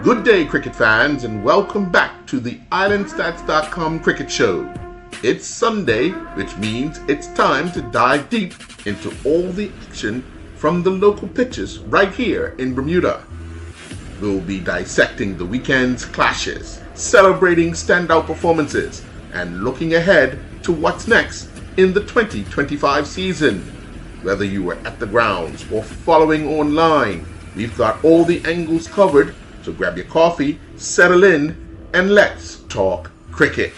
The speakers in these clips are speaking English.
Good day, cricket fans, and welcome back to the IslandStats.com Cricket Show. It's Sunday, which means it's time to dive deep into all the action from the local pitches right here in Bermuda. We'll be dissecting the weekend's clashes, celebrating standout performances, and looking ahead to what's next in the 2025 season. Whether you were at the grounds or following online, we've got all the angles covered, so grab your coffee, settle in, and let's talk cricket.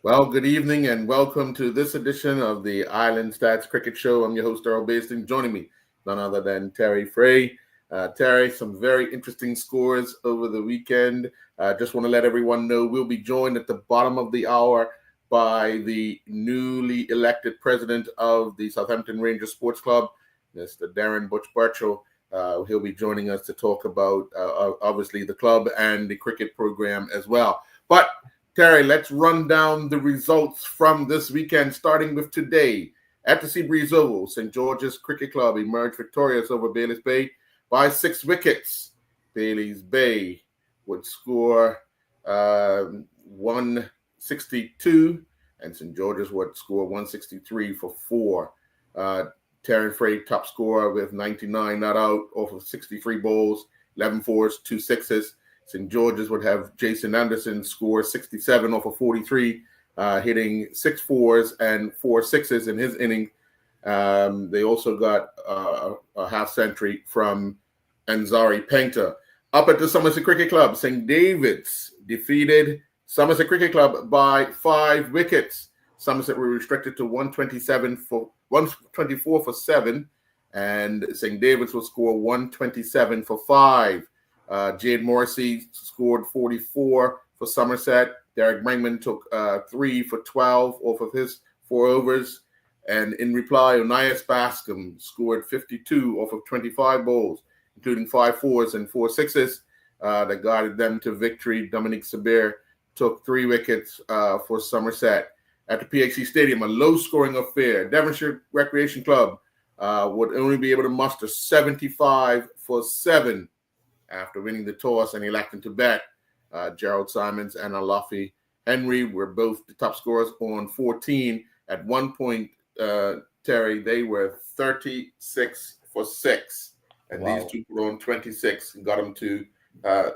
Well, good evening and welcome to this edition of the Island Stats Cricket Show. I'm your host, Earl Basting. Joining me, none other than Terry Frey. Terry, some very interesting scores over the weekend. Just want to let everyone know we'll be joined at the bottom of the hour by the newly elected president of the Southampton Rangers Sports Club, Mr. Darren Butch Burchell. He'll be joining us to talk about, obviously, the club and the cricket program as well. But, Terry, let's run down the results from this weekend, starting with today. At the Seabreeze Oval, St. George's Cricket Club emerged victorious over Bayliss Bay by 6 wickets. Bayliss Bay would score 162, and St. George's would score 163 for 4. Terry Frey, top scorer with 99 not out off of 63 balls, 11 fours, 2 sixes. St. George's would have Jason Anderson score 67 off of 43, hitting 6 fours and 4 sixes in his inning. They also got a half century from Ansari Painter. Up at the Somerset Cricket Club, St. David's defeated Somerset Cricket Club by 5 wickets. Somerset were restricted to 124 for 7, and St. David's will score 127 for 5. Jade Morrissey scored 44 for Somerset. Derek Brangman took 3 for 12 off of his 4 overs. And in reply, Onias Bascom scored 52 off of 25 balls, including 5 fours and 4 sixes that guided them to victory. Dominique Sabir took 3 wickets for Somerset. At the PHC Stadium, a low-scoring affair. Devonshire Recreation Club would only be able to muster 75 for 7 after winning the toss and electing to bat. Gerald Simons and Alafi Henry were both the top scorers on 14. At one point, Terry, they were 36 for 6. And wow. These two were on 26 and got them to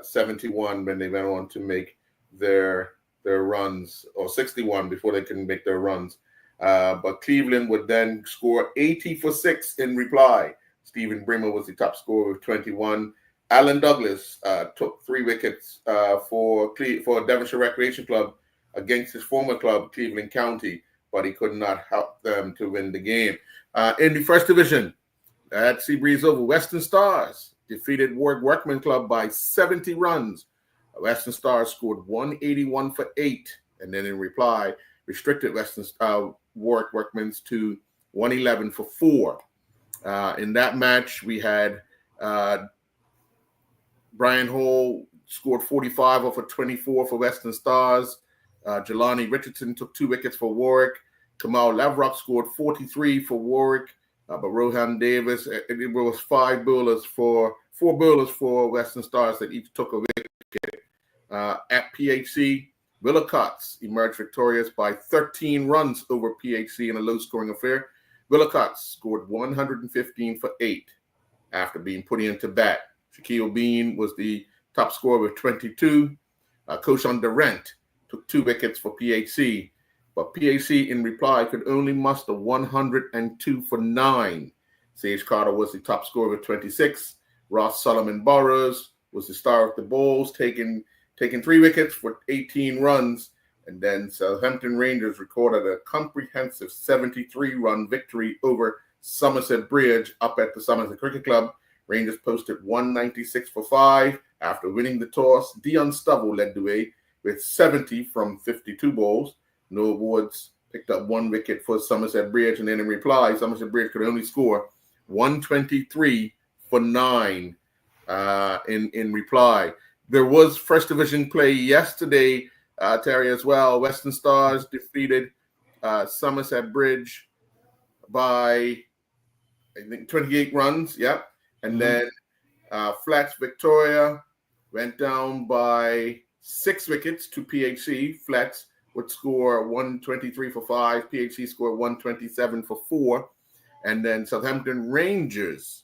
71 when they went on to make their runs, or 61 before they can make their runs. But Cleveland would then score 80 for 6 in reply. Stephen Brimmer was the top scorer with 21. Alan Douglas took 3 wickets for Devonshire Recreation Club against his former club, Cleveland County, but he could not help them to win the game. In the first division, at Seabreeze Oval, Western Stars defeated Warwick Workman Club by 70 runs. Western Stars scored 181 for 8, and then in reply, restricted Warwick Workmen's to 111 for 4. In that match, we had Brian Hall scored 45 off of 24 for Western Stars. Jelani Richardson took 2 wickets for Warwick. Kamal Lavrock scored 43 for Warwick, but Rohan Davis, it was 4 bowlers for Western Stars that each took a wicket. At PHC, Willicotts emerged victorious by 13 runs over PHC in a low-scoring affair. Willicotts scored 115 for 8 after being put into bat. Shaquille Bean was the top scorer with 22. Koshan Durant took 2 wickets for PHC, but PHC in reply could only muster 102 for 9. Sage Carter was the top scorer with 26. Ross Solomon Burrows was the star of the balls, taking 3 wickets for 18 runs, and then Southampton Rangers recorded a comprehensive 73-run victory over Somerset Bridge up at the Somerset Cricket Club. Rangers posted 196 for 5 after winning the toss. Dion Stubble led the way with 70 from 52 balls. Noah Woods picked up 1 wicket for Somerset Bridge, and then in reply, Somerset Bridge could only score 123 for 9 in reply. There was first division play yesterday, Terry, as well. Western Stars defeated Somerset Bridge by, I think, 28 runs. Yep. And then Flats Victoria went down by 6 wickets to PHC. Flats would score 123 for 5. PHC scored 127 for 4. And then Southampton Rangers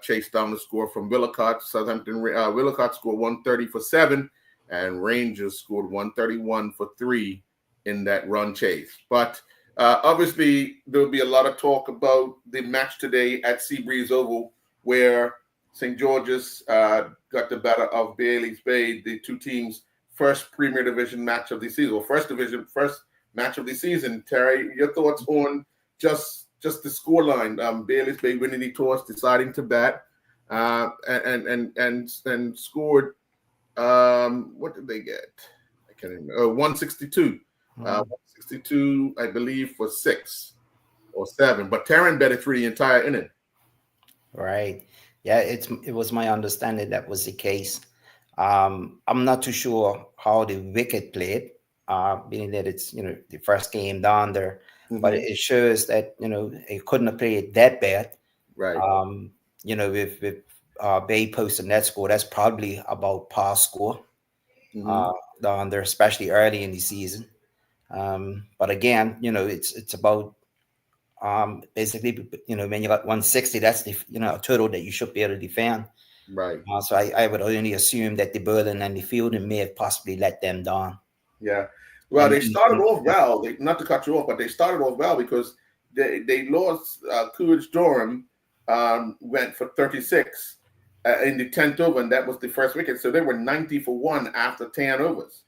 chased down the score from Willicott. Willicott scored 130 for 7, and Rangers scored 131 for 3 in that run chase. But obviously, there will be a lot of talk about the match today at Seabreeze Oval, where St. George's got the better of Bailey's Bay, the two teams' first Premier Division match of the season, or first match of the season. Terry, your thoughts on just the scoreline? Bailey's Bay winning the toss, deciding to bat, and scored. What did they get? I can't remember. 162. 162, I believe, for 6 or 7. But Taryn betted through the entire inning. Right. Yeah, it was my understanding that was the case. I'm not too sure how the wicket played, being that it's the first game down there, but it shows that it couldn't have played that bad. Right. With Bay posting that score, that's probably about par score down there, especially early in the season. But again, it's about basically, when you got 160, that's the a total that you should be able to defend. Right. So I would only assume that the bowling and the fielding may have possibly let them down. Yeah. Well, they started off well. Not to cut you off, but they started off well because they lost. Coolidge Durham went for 36 in the 10th over, and that was the first wicket. So they were 90 for 1 after 10 overs.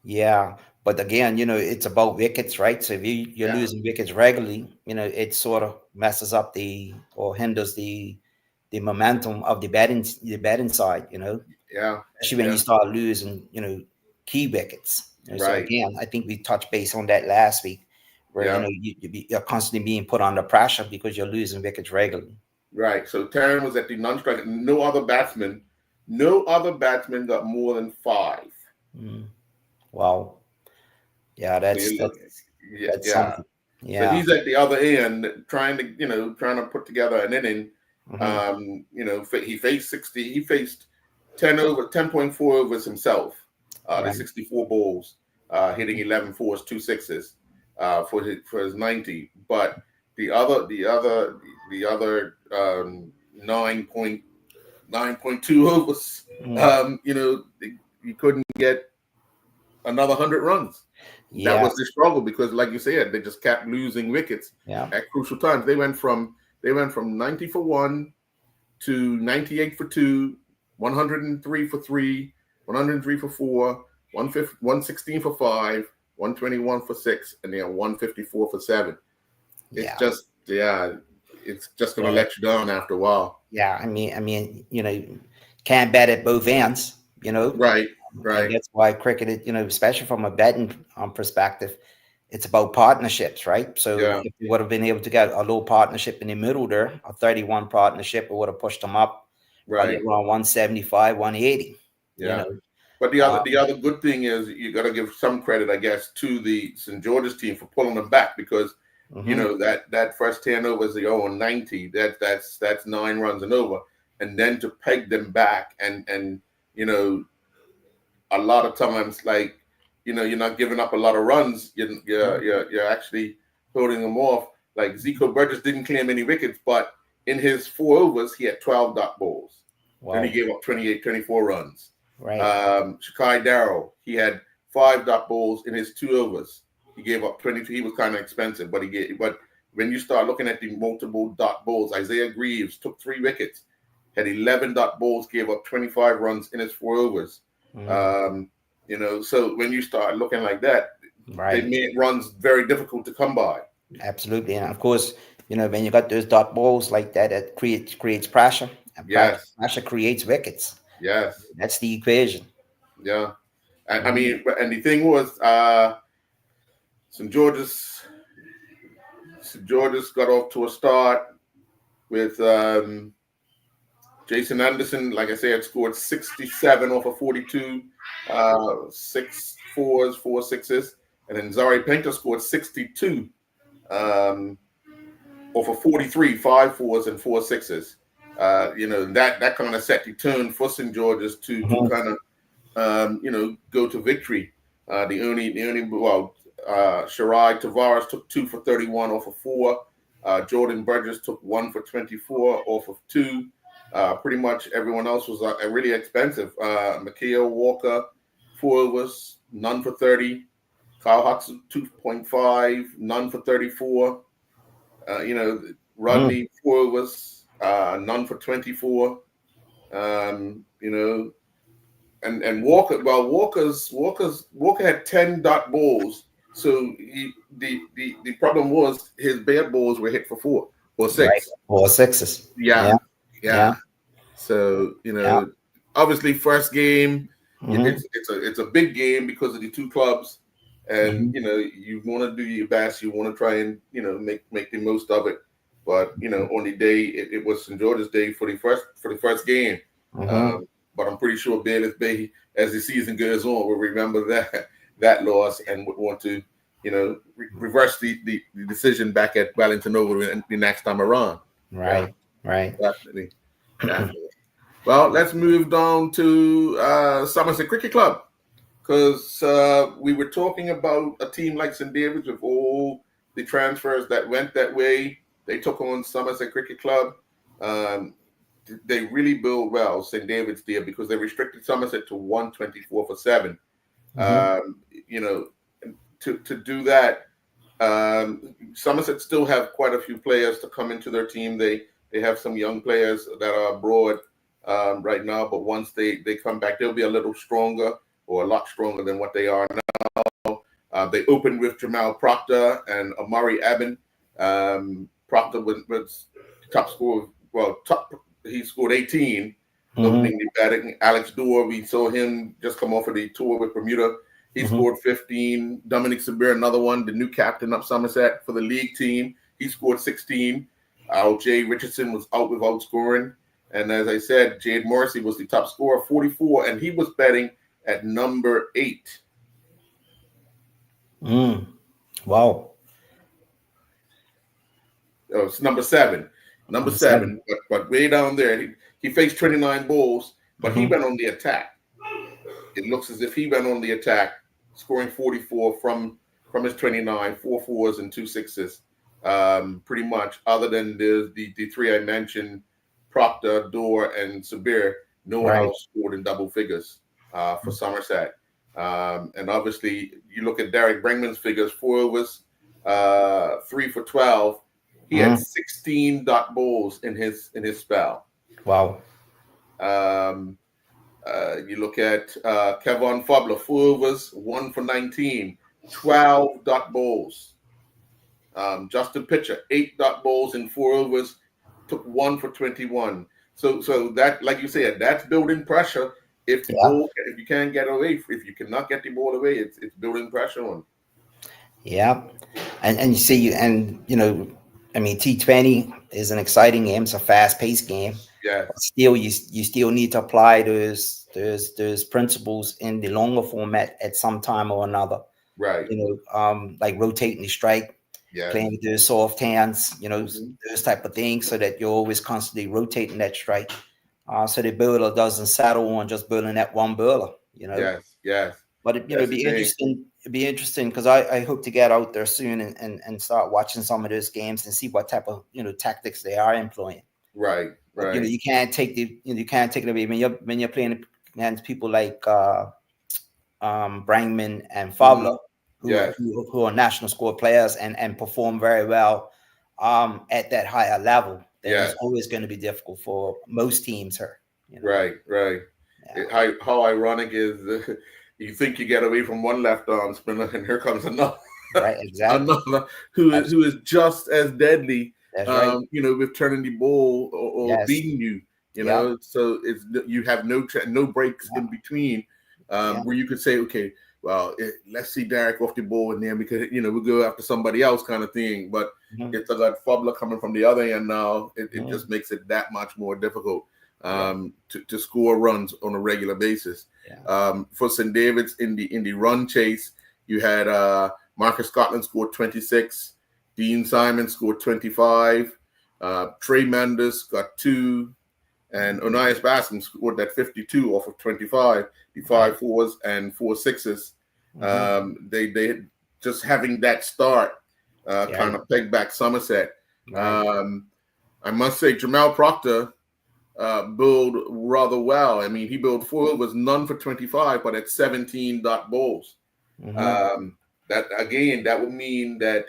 Yeah. But again, it's about wickets, right? So if you're losing wickets regularly, it sort of messes up or hinders the momentum of the batting side, Yeah. Especially when you start losing, key wickets. Right. So again, I think we touched base on that last week, where you're constantly being put under pressure because you're losing wickets regularly. Right. So Taryn was at the non-strike. No other batsman got more than 5. Wow. Yeah, that's something. Yeah. So he's at the other end trying to put together an inning. He faced 60. He faced 10.4 overs himself. The 64 balls, hitting 11 fours, 2 sixes, for his 90. But the other 9.2 overs, he couldn't get another 100 runs. That was the struggle because, like you said, they just kept losing wickets at crucial times. They went from 90 for 1 to 98 for 2, 103 for 3, 103 for 4, 116 for 5, 121 for 6, and then 154 for 7. It's just going to let you down after a while. Yeah, I mean, can't bat at both ends, Right. And that's why cricket, especially from a betting perspective, it's about partnerships, right? So if you would have been able to get a low partnership in the middle there, a 31 partnership, it would have pushed them up around 175, 180. Yeah. But the other good thing is you got to give some credit, I guess, to the St. George's team for pulling them back because that first 10 overs, the 0-90, that's 9 runs and over, and then to peg them back and a lot of times, like, you're not giving up a lot of runs. You're actually holding them off. Like Zico Burgess didn't claim any wickets, but in his 4 overs, he had 12 dot balls. Wow. And he gave up 24 runs. Right. Shakai Darrow, he had 5 dot balls in his 2 overs. He gave up 22. He was kind of expensive, but when you start looking at the multiple dot balls, Isaiah Greaves took 3 wickets, had 11 dot balls, gave up 25 runs in his 4 overs. So when you start looking like that, they made runs very difficult to come by. Absolutely. And of course, when you got those dot balls like that, it creates pressure. And pressure creates wickets. Yes. That's the equation. Yeah. And and the thing was, St. George's got off to a start with Jason Anderson, like I said, scored 67 off of 42, 6 fours, 4 sixes. And then Zari Painter scored 62 off of 43, 5 fours and 4 sixes. That kind of set the tone for St. George's to kind of go to victory. Shirai Tavares took 2 for 31 off of 4. Jordan Burgess took 1 for 24 off of 2. Pretty much everyone else was really expensive. Mikael Walker, 4 was none for 30. Kyle Hudson, 2.5, none for 34. Rodney, 4 was none for 24. And Walker, well, Walker had 10 dot balls. So the problem was his bad balls were hit for 4 or 6. Right. Or 6s. Yeah. So obviously first game, it's a big game because of the 2 clubs, and you want to do your best. You want to try and make the most of it. But on the day, it was St. George's Day for the first game. But I'm pretty sure Bayless Bay, as the season goes on, will remember that loss and would want to, reverse the decision back at Wellington Oval the next time around. Right. Definitely. Well, let's move down to Somerset Cricket Club, because we were talking about a team like St. David's with all the transfers that went that way. They took on Somerset Cricket Club. They really built well, St. David's there, because they restricted Somerset to 124 for 7. To do that, Somerset still have quite a few players to come into their team. They have some young players that are abroad right now, but once they come back, they'll be a little stronger, or a lot stronger than what they are now. They opened with Jamal Proctor and Amari Aben. Proctor was top scorer. He scored 18 opening the batting. Alex Dorr, we saw him just come off of the tour with Bermuda. He scored 15. Dominic Sabir, another one, the new captain of Somerset for the league team. He scored 16. Jay Richardson was out without scoring. And as I said, Jade Morrissey was the top scorer, 44, and he was batting at number 8. Wow. Oh, it's number 7. Number 7, but way down there, he faced 29 balls, but he went on the attack. It looks as if he went on the attack, scoring 44 from his 29, 4 4s and 2 6s. Pretty much, other than the 3 I mentioned, Proctor, Dorr, and Sabir, no one else scored in double figures for Somerset. And obviously, you look at Derek Brinkman's figures, 4 overs, 3 for 12. He had 16 dot balls in his spell. Wow. You look at Kevon Fobler, 4 overs, 1 for 19, 12 dot balls. Justin Pitcher, 8 dot balls in 4 overs, took 1 for 21. So that, like you said, that's building pressure. If the ball, if you can't get away, if you cannot get the ball away, it's building pressure on. Yeah, and you see, I mean, T20 is an exciting game. It's a fast-paced game. Yeah. But still, you still need to apply those principles in the longer format at some time or another. Right. Like rotating the strike, playing with those soft hands, those type of things, so that you're always constantly rotating that strike, so the bowler doesn't settle on just bowling that one bowler. Yes. But it'd be interesting. It'd be interesting because I hope to get out there soon and start watching some of those games and see what type of tactics they are employing. Right. But, you can't take it away when you're playing against people like Brinkman and Fowler, who are national squad players and perform very well at that higher level. Then it's always going to be difficult for most teams here. Right. Yeah. How ironic is you think you get away from one left arm spinner, and here comes another. Right, exactly. Another who is just as deadly. With turning the ball or beating you. So you have no breaks in between, where you could say, okay, well, let's see Derek off the ball, and then because we'll go after somebody else, kind of thing. But it's got Fobler coming from the other end now. It just makes it that much more difficult. To score runs on a regular basis. For St. David's in the run chase, you had Marcus Scotland scored 26, Dean Simon scored 25, Trey Mendes got 2, And Onias Bascom scored that 52 off of 25, the 5 fours and 4 sixes. They just having that start kind of pegged back Somerset. I must say, Jamal Proctor bowled rather well. I mean, he bowled 4 overs, none for 25, but at 17 dot bowls. That again, that would mean that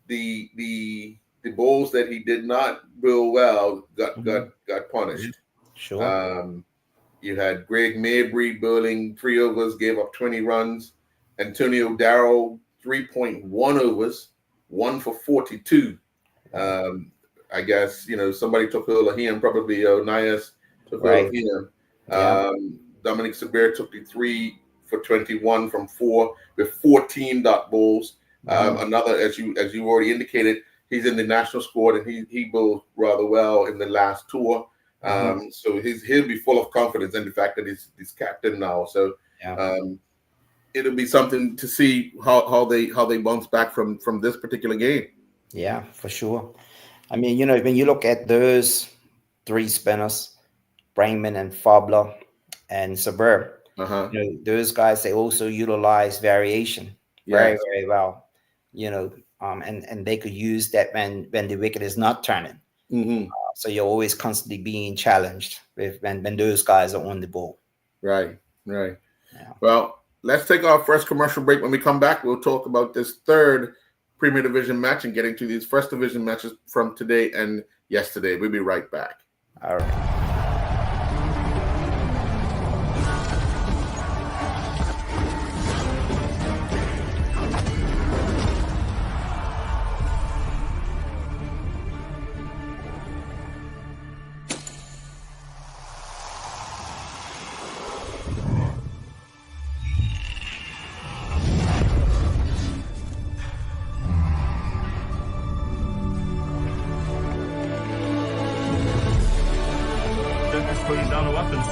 the bowls that he did not bowl well got punished. Sure. You had Greg Mabry bowling 3 overs, gave up 20 runs. Antonio Darrow 3.1 overs, 1 for 42. I guess, somebody took Olahian, probably Onias took Olahian. Dominic Sabir took the 3 for 21 from 4 with 14 dot bowls. Another, as you already indicated, he's in the national squad and he bowled rather well in the last tour. So he'll be full of confidence in the fact that he's captain now. So it'll be something to see how they bounce back from this particular game. Yeah, for sure. I mean, when you look at those 3 spinners, Brainman and Fabler and Sabir, those guys, they also utilize variation very, very well. And they could use that when the wicket is not turning. So you're always constantly being challenged when those guys are on the ball. Right. Yeah. Well, let's take our first commercial break. When we come back, we'll talk about this third Premier Division match and getting to these first division matches from today and yesterday. We'll be right back. All right. Putting down the weapons.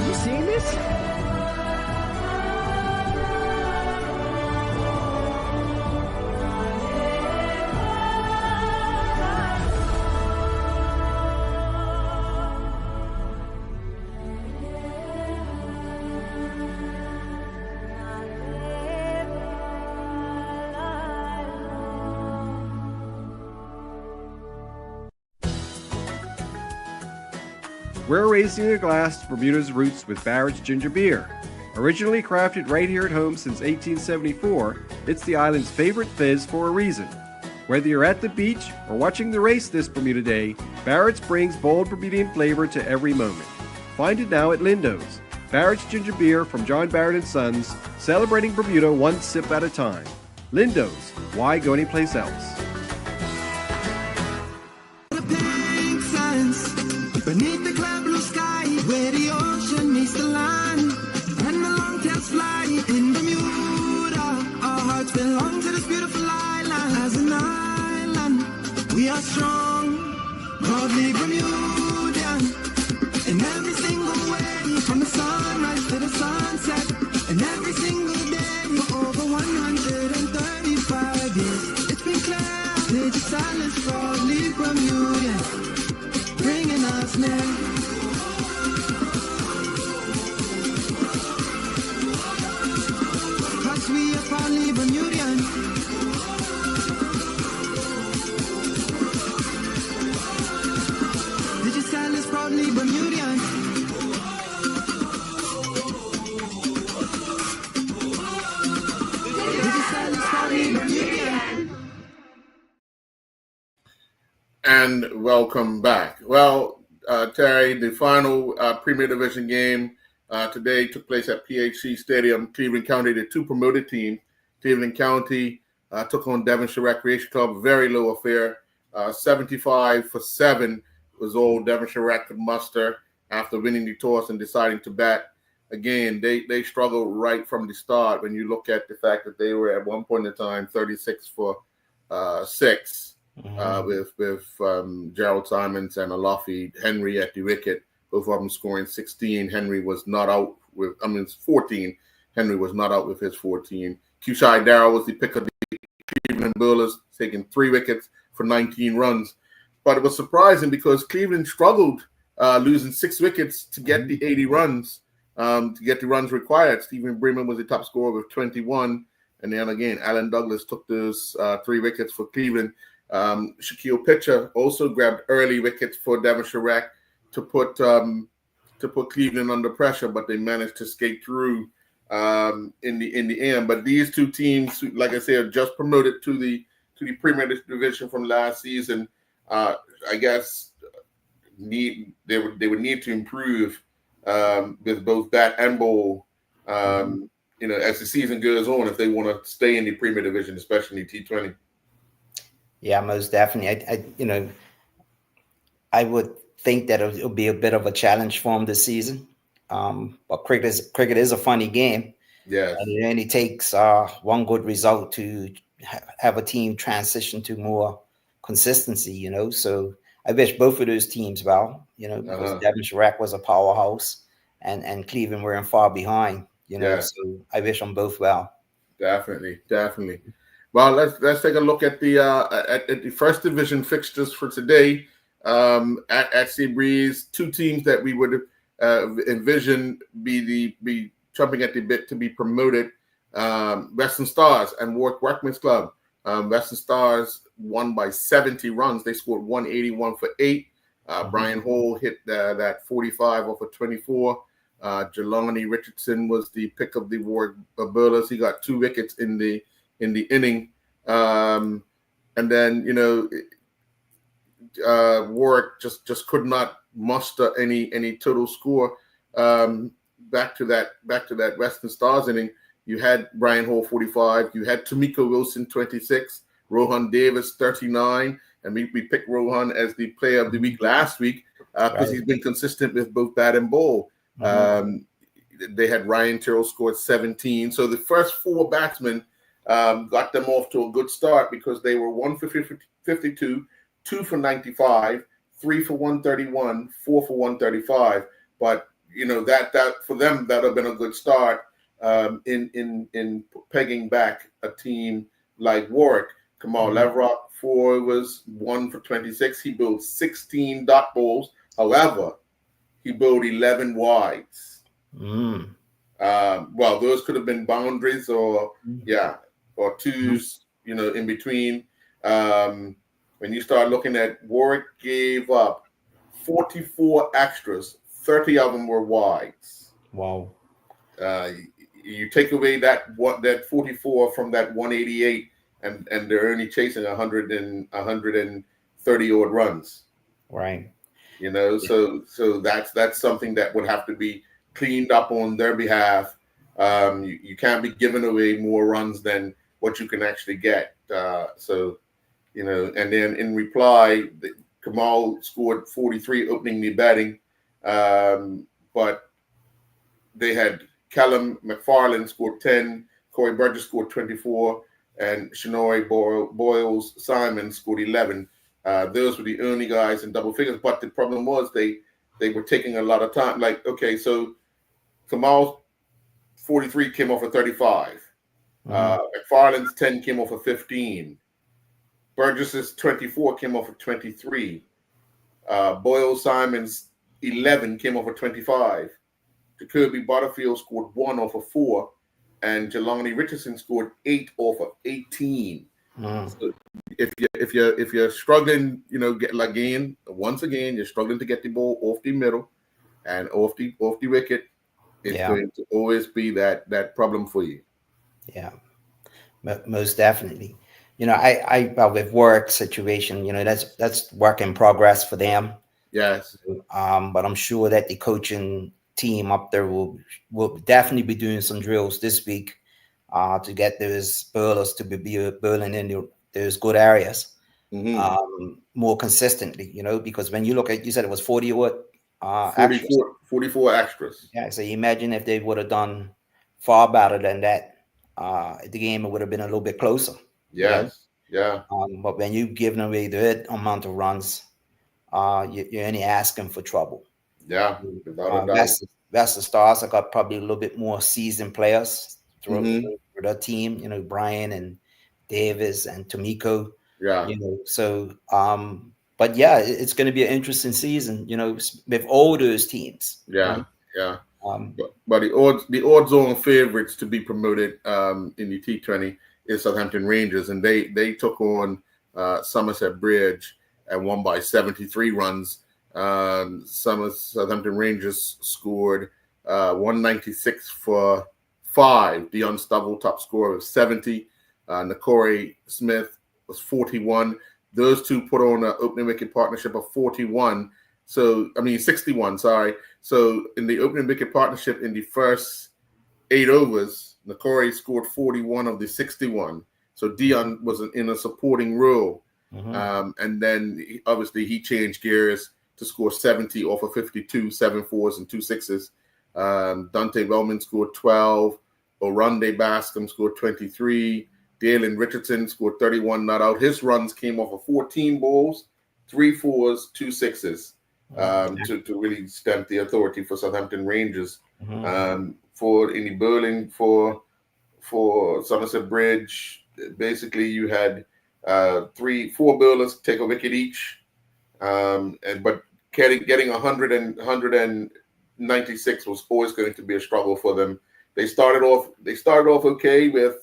You seeing this? We're raising a glass to Bermuda's roots with Barrett's Ginger Beer. Originally crafted right here at home since 1874, it's the island's favorite fizz for a reason. Whether you're at the beach or watching the race this Bermuda Day, Barrett's brings bold Bermudian flavor to every moment. Find it now at Lindo's. Barrett's Ginger Beer from John Barrett & Sons, celebrating Bermuda one sip at a time. Lindo's, why go anyplace else? Beneath the cloud blue sky, where the ocean meets the land, and the long tails fly in Bermuda. Our hearts belong to this beautiful island. As an island, we are strong, proudly Bermudian. In every single way, from the sunrise to the sunset, and every single day for over 135 years. It's been clear, Lady Silence, proudly Bermudian. Bringing us near. Cause we are proudly Bermudian. Digicel is proudly Bermudian. Digicel is proudly Bermudian. And welcome back. Well, Terry, the final Premier Division game today took place at PHC Stadium, Cleveland County. The 2 promoted teams, Cleveland County took on Devonshire Recreation Club, very low affair. 75 for 7 was all Devonshire Rec could muster after winning the toss and deciding to bat. Again, they struggled right from the start when you look at the fact that they were at one point in time 36 for 6. With Gerald Simons and Alofi Henry at the wicket, both of them scoring 16. Henry was not out with, 14. Henry was not out with his 14. Kushai Darrow was the pick of the Cleveland Bowlers, taking 3 wickets for 19 runs. but it was surprising because Cleveland struggled, losing 6 wickets to get the 80 runs, to get the runs required. Stephen Bremen was the top scorer with 21. And then again, Alan Douglas took those 3 wickets for Cleveland. Shaquille Pitcher also grabbed early wickets for Devonshire Wreck to put Cleveland under pressure, but they managed to skate through in the end. But these 2 teams, like I said, are just promoted to the Premier Division from last season. I guess they would need to improve with both bat and ball. As the season goes on, if they want to stay in the Premier Division, especially in T20. Yeah, most definitely. I would think that it'll be a bit of a challenge for them this season. But cricket is a funny game. Yes. And it only takes one good result to have a team transition to more consistency, So I wish both of those teams well, because Devonshire Wreck was a powerhouse and Cleveland were far behind. So I wish them both well. Definitely. Well, let's take a look at the first division fixtures for today. At Seabreeze, 2 teams that we would envision be chomping at the bit to be promoted: Western Stars and Warwick Workmen's Club. Western Stars won by 70 runs. They scored 181 for 8. Brian Hall hit that 45 off of 24. Jelani Richardson was the pick of the Warwick Bowlers. He got 2 wickets in the inning. And then, Warwick just could not muster any total score. Back to that Western Stars inning, you had Brian Hall 45, you had Tomiko Wilson 26, Rohan Davis 39, and we picked Rohan as the player of the week last week because he's been consistent with both bat and ball. They had Ryan Tyrrell scored 17. So the first 4 batsmen got them off to a good start because they were 1 for 52, 2 for 95, 3 for 131, 4 for 135. But that for them that would have been a good start in pegging back a team like Warwick. Kamal Leverock was 1 for 26. He bowled 16 dot balls. However, he bowled 11 wides. Well, those could have been boundaries or twos, in between. When you start looking at Warwick gave up 44 extras, 30 of them were wides. Wow. You take away that 44 from that 188, and they're only chasing 130 odd runs. Right. So that's something that would have to be cleaned up on their behalf. You can't be giving away more runs than what you can actually get. And then in reply, Kamal scored 43 opening the batting, but they had Callum McFarlane scored 10, Corey Burgess scored 24, and Shinoy Boyles Simon scored 11. Those were the only guys in double figures, but the problem was they were taking a lot of time. So Kamal's 43 came off of 35. McFarlane's 10 came off of 15. Burgess's 24 came off of 23. Boyle Simon's 11 came off of 25. Jacoby Butterfield scored 1 off of 4. And Jelani Richardson scored 8 off of 18. So if you're struggling, once again, you're struggling to get the ball off the middle and off the wicket, it's going to always be that problem for you. Yeah, most definitely. I with work situation, that's work in progress for them. Yes. But I'm sure that the coaching team up there will definitely be doing some drills this week to get those bowlers to be bowling in those good areas more consistently, because when you look at, you said it was 44 extras. Yeah, so you imagine if they would have done far better than that, the game would have been a little bit closer. Yes, yeah. But when you give them away the amount of runs, you're only asking for trouble. Yeah, without a doubt. That's the Stars. I got probably a little bit more seasoned players through the team. Brian and Davis and Tomiko. Yeah. So but yeah, it's going to be an interesting season, with all those teams. Yeah, right? yeah. Um, But the odds-on favorites to be promoted in the T20 is Southampton Rangers, and they took on Somerset Bridge and won by 73 runs. Southampton Rangers scored 196 for 5. Dion Stubble, top scorer, of 70. Nakori Smith was 41. Those two put on an opening wicket partnership of 41. 61, sorry. So in the opening wicket partnership in the first 8 overs, Nakori scored 41 of the 61. So Dion was in a supporting role. And then obviously he changed gears to score 70 off of 52, 7 fours and 2 sixes. Dante Wellman scored 12. Orande Bascom scored 23. Dalen Richardson scored 31 not out. His runs came off of 14 balls, 3 fours, 2 sixes. To really stamp the authority for Southampton Rangers. For Indy Burling, for Somerset Bridge, basically you had 4 bowlers take a wicket each, but getting 100 and 196 was always going to be a struggle for them. They started off okay with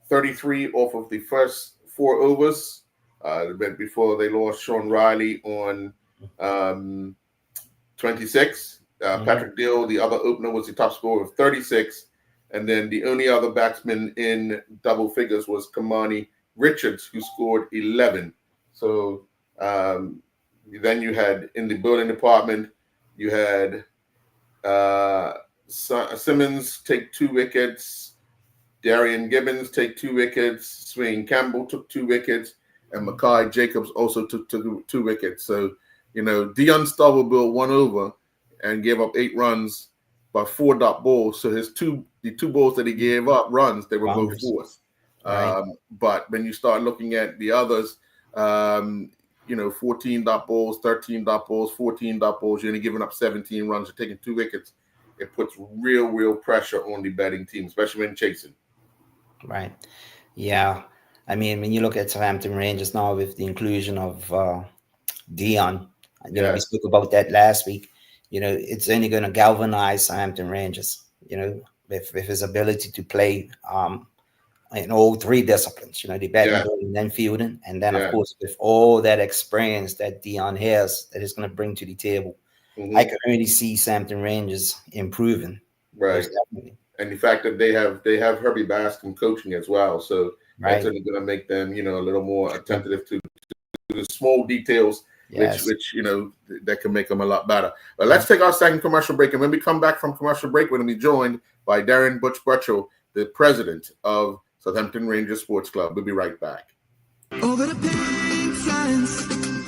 33 off of the first 4 overs, before they lost Sean Riley on 26. Patrick Dill, the other opener, was the top scorer of 36. And then the only other batsman in double figures was Kamani Richards, who scored 11. So then you had, in the bowling department, you had Simmons take 2 wickets, Darian Gibbons take 2 wickets, Swain Campbell took 2 wickets, and Mackay Jacobs also took 2 wickets. So, Dion Stubble bowled 1 over and gave up 8 runs by 4 dot balls. So the 2 balls that he gave up runs, they were both fours. Right. But when you start looking at the others, 14 dot balls, 13 dot balls, 14 dot balls, you're only giving up 17 runs, you're taking 2 wickets. It puts real pressure on the batting team, especially when chasing. Right. Yeah. I mean, when you look at Southampton Rangers now with the inclusion of Dion, we spoke about that last week. It's only going to galvanize Southampton Rangers, with his ability to play in all 3 disciplines, the batting, bowling, and fielding. And then, of course, with all that experience that Dion has, that is going to bring to the table, I can really see Southampton Rangers improving. Right. And the fact that they have Herbie Bascom coaching as well. So that's only going to make them, a little more attentive to the small details. Yes. Which that can make them a lot better. But let's take our second commercial break, and when we come back from commercial break, we're going to be joined by Darren Butch Butchell, the president of Southampton Rangers Sports Club. We'll be right back. Over the pink sands,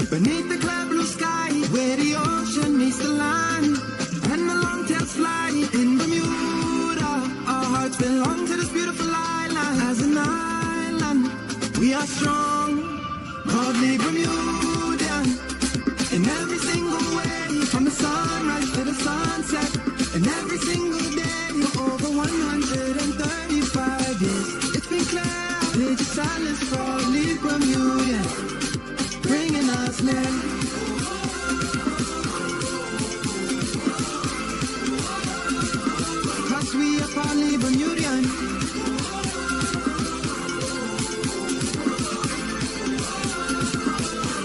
beneath the clear blue sky, where the ocean meets the land, and the long-tails fly in Bermuda. Our hearts belong to this beautiful island. As an island, we are strong, proudly Bermudian. In every single way, from the sunrise to the sunset, and every single day for over 135 years. It's been clear, British silence proudly Bermudian, bringing us near. Cause we are proudly Bermudian.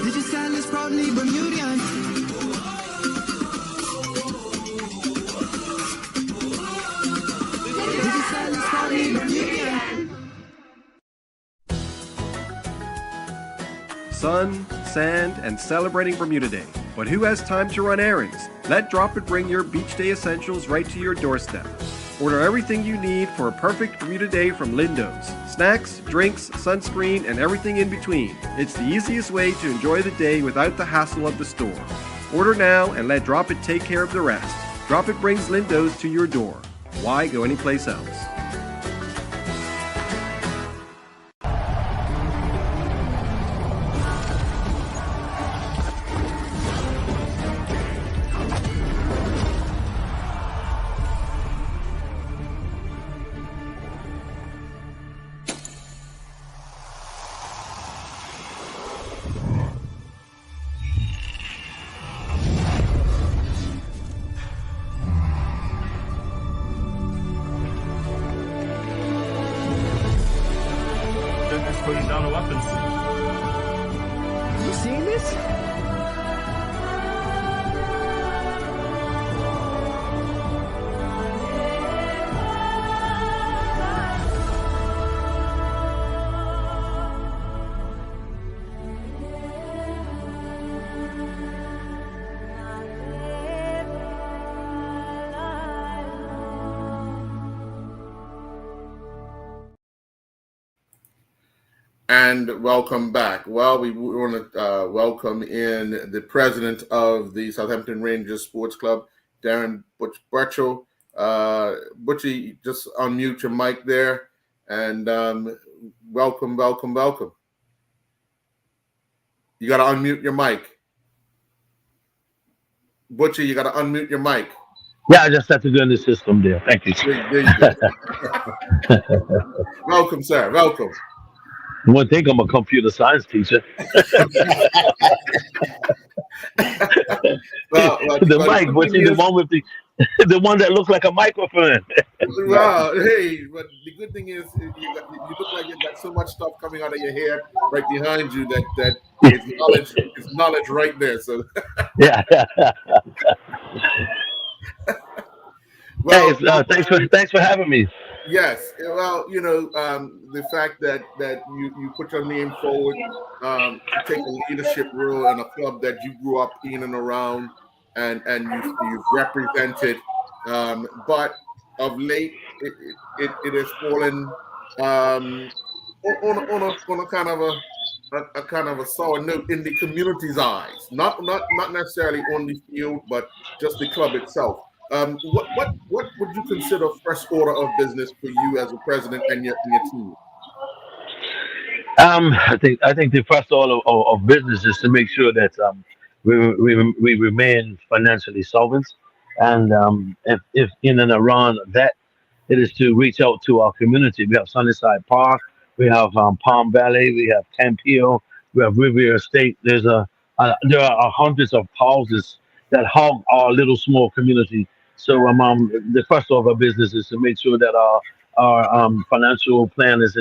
British silence proudly Bermudian. Sun, sand, and celebrating Bermuda Day. But who has time to run errands? Let Drop It bring your beach day essentials right to your doorstep. Order everything you need for a perfect Bermuda Day from Lindo's. Snacks, drinks, sunscreen, and everything in between. It's the easiest way to enjoy the day without the hassle of the store. Order now and let Drop It take care of the rest. Drop It brings Lindo's to your door. Why go anyplace else? weapons. You seen this? And welcome back. Well, we want to welcome in the president of the Southampton Rangers Sports Club, Darren Burchell. Butchie, just unmute your mic there, and welcome. You got to unmute your mic. Butchie, you got to unmute your mic. Yeah, I just had to go in the system there. Thank you. There you go. Welcome, sir. Welcome. You wouldn't think I'm a computer science teacher. The mic, but the one with the one that looks like a microphone. Wow, hey, but the good thing is you look like you've got so much stuff coming out of your hair right behind you that it's knowledge right there. So yeah. Well, hey, thanks for having me. Yes, well, the fact that you put your name forward to take a leadership role in a club that you grew up in and around, and you've represented, but of late it has fallen on a kind of a sour note in the community's eyes. Not necessarily on the field, but just the club itself. What would you consider first order of business for you as a president and your team? I think the first order of business is to make sure that we remain financially solvent, and if in and around that, it is to reach out to our community. We have Sunnyside Park, we have Palm Valley, we have Campio, we have Riviera Estate. There are hundreds of houses that hug our little small community. So the first order of business is to make sure that our financial plan is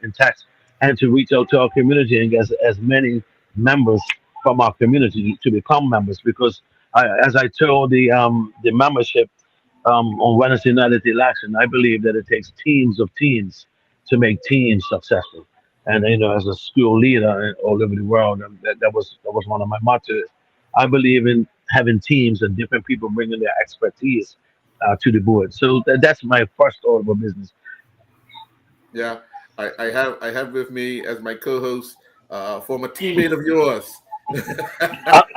intact, and to reach out to our community and get as many members from our community to become members. Because as I told the membership on Wednesday night at the election, I believe that it takes teams of teams to make teams successful. And as a school leader all over the world, that was one of my mottos. I believe in having teams and different people bringing their expertise to the board. So that's my first order of business. Yeah, I have with me as my co-host, former teammate of yours.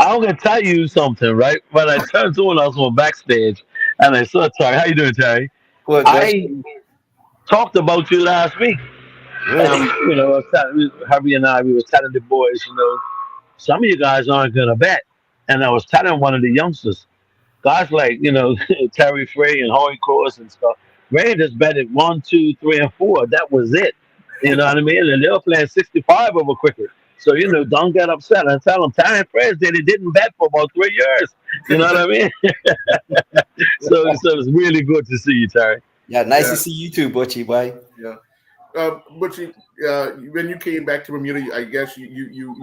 I'm gonna tell you something, right? When I turned on, I was on backstage, and I saw Terry. How you doing, Terry? Good, I talked about you last week. Harvey and I, we was telling the boys, some of you guys aren't gonna bet. And I was telling one of the youngsters, guys like, Terry Frey and Howie Cross and stuff, Ray just betted 1, 2, 3, and 4. That was it. You know what I mean? And they were playing 65 over cricket. So, don't get upset. I tell them, Terry Frey said he didn't bet for about 3 years. You know what I mean? so it's really good to see you, Terry. Yeah, nice to see you too, Butchie, boy. Yeah. Butchie, when you came back to Bermuda, I guess you